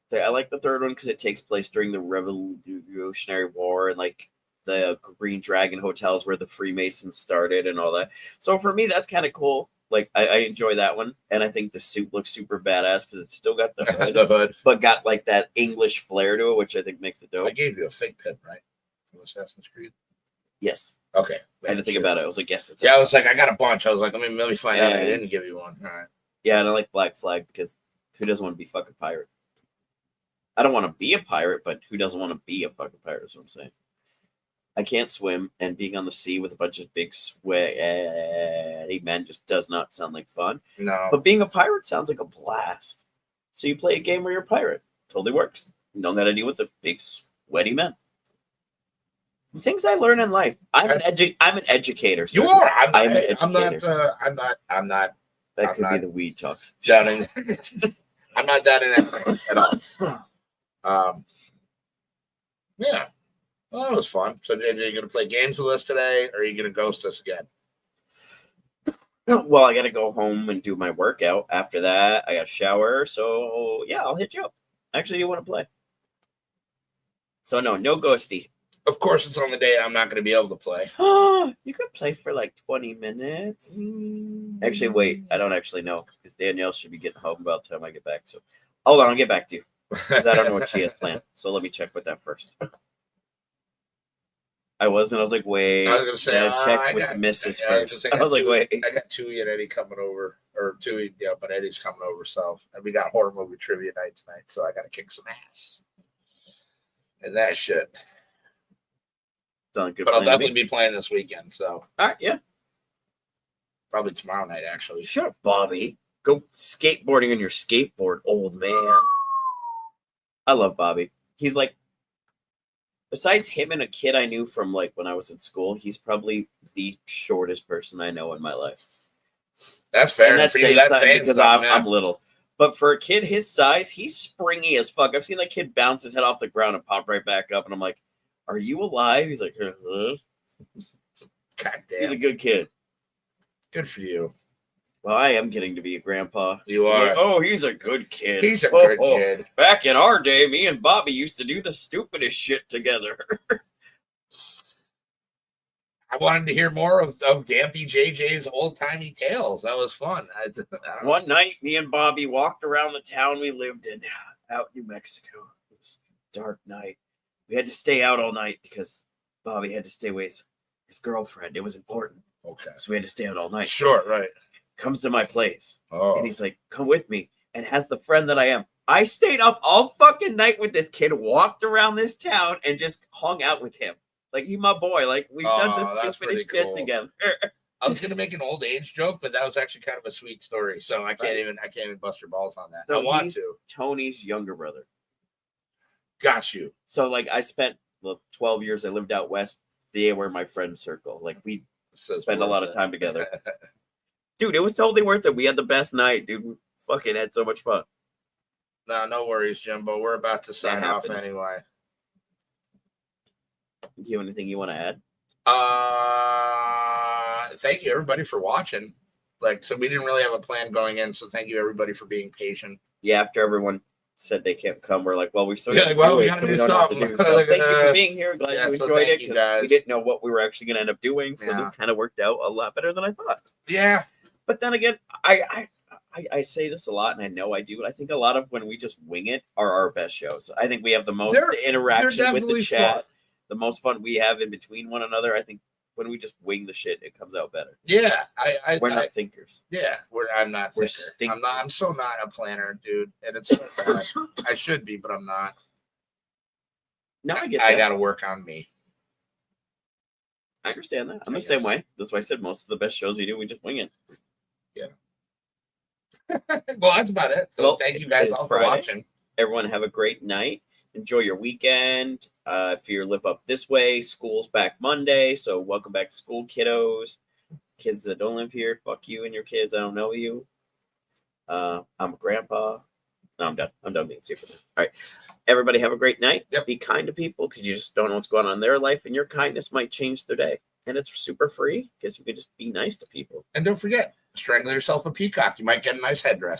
So I like the third one because it takes place during the Revolutionary War and like the Green Dragon hotels where the Freemasons started and all that. So for me, that's kind of cool. Like I enjoy that one, and I think the suit looks super badass because it's still got the hood, The hood. but got like that English flair to it, which I think makes it I dope. gave you a fake pin, right? From Assassin's Creed. Yes, Okay. I had to think about it. I was like, yes, it's Yeah, I was like, I got a bunch. I was like, let me find out. I And- didn't give you one. All right. Yeah, and I like Black Flag because who doesn't want to be a fucking pirate? I don't want to be a pirate, but who doesn't want to be a fucking pirate? Is what I'm saying. I can't swim, and being on the sea with a bunch of big sweaty men just does not sound like fun. No. But being a pirate sounds like a blast. So you play a game where you're a pirate. Totally works. You don't got to deal with the big sweaty men. The things I learn in life. I'm an educator. You sir. are. I'm an educator. I'm not That I'm could be not the weed talk. doubting. I'm not doubting that at all. Yeah. Well, that was fun. So, JJ, you going to play games with us today, or are you going to ghost us again? Well, I got to go home and do my workout. After that, I got to shower. So, yeah, I'll hit you up. Actually, you want to play? So, no ghosty. Of course, it's on the day I'm not going to be able to play. You could play for like 20 minutes. Actually, wait. I don't actually know because Danielle should be getting home by the time I get back. So, hold on. I'll get back to you because I don't know what she has planned. So, let me check with that first. I was like, wait. I was going to say, gotta check with the missus first. I was like, wait. I got Tui and Eddie coming over, or Tui, yeah, but Eddie's coming over. So, and we got horror movie trivia night tonight. So, I got to kick some ass. And that shit. Good but I'll plan, definitely me. be playing this weekend. So, all right, yeah. Probably tomorrow night, actually. Shut up, Bobby. Go skateboarding on your skateboard, old man. I love Bobby. He's like, besides him and a kid I knew from like when I was in school, he's probably the shortest person I know in my life. That's fair. And that's for you, that's because I'm little. But for a kid his size, he's springy as fuck. I've seen that kid bounce his head off the ground and pop right back up, and I'm like, "Are you alive?" He's like, "Huh." God damn. He's a good kid. Good for you. Well, I am getting to be a grandpa. You are. Like, oh, he's a good kid. He's a good kid. Back in our day, me and Bobby used to do the stupidest shit together. I wanted to hear more of Dampy JJ's old-timey tales. That was fun. I don't know. One night, me and Bobby walked around the town we lived in, out in New Mexico. It was a dark night. We had to stay out all night because Bobby had to stay with his girlfriend. It was important. Okay. So we had to stay out all night. Sure, right. Comes to my place. Oh. And he's like, come with me. And has the friend that I am. I stayed up all fucking night with this kid, walked around this town, and just hung out with him. Like, he's my boy. Like, we've done this stupidest shit together. I was gonna make an old age joke, but that was actually kind of a sweet story. So I can't even bust your balls on that. So I want to. Tony's younger brother. Got you. So like I spent 12 years. I lived out west. They were my friend circle. Like we spent a lot of time together. Dude, it was totally worth it. We had the best night, dude. We fucking had so much fun. No worries, Jimbo. We're about to sign off happens. anyway. Do you have anything you want to add? Thank you everybody for watching. So we didn't really have a plan going in, so thank you everybody for being patient. Yeah, after everyone said they can't come, we're like, well, we still we gotta do something. So thank you for being here. Glad you enjoyed it. You guys. We didn't know what we were actually gonna end up doing, so this kind of worked out a lot better than I thought. Yeah. But then again, I say this a lot, and I know I do. I think a lot of when we just wing it are our best shows. I think we have the most interaction with the chat, fun. The most fun we have in between one another. I think when we just wing the shit, it comes out better. Yeah, we're not thinkers. Yeah, I'm not. We're thinker. I'm so not a planner, dude, and it's so bad. I should be, but I'm not. No, I get. I got to work on me. I understand that. I'm the same way. That's why I said most of the best shows we do, we just wing it. Yeah. Well, that's about it. So thank you guys all for watching. Everyone have a great night. Enjoy your weekend. If you live up this way, school's back Monday. So welcome back to school, kiddos. Kids that don't live here, fuck you and your kids. I don't know you. I'm a grandpa. No, I'm done. I'm done being Superman. All right. Everybody have a great night. Yep. Be kind to people because you just don't know what's going on in their life, and your kindness might change their day. And it's super free because you can just be nice to people. And don't forget, strangle yourself a peacock. You might get a nice headdress.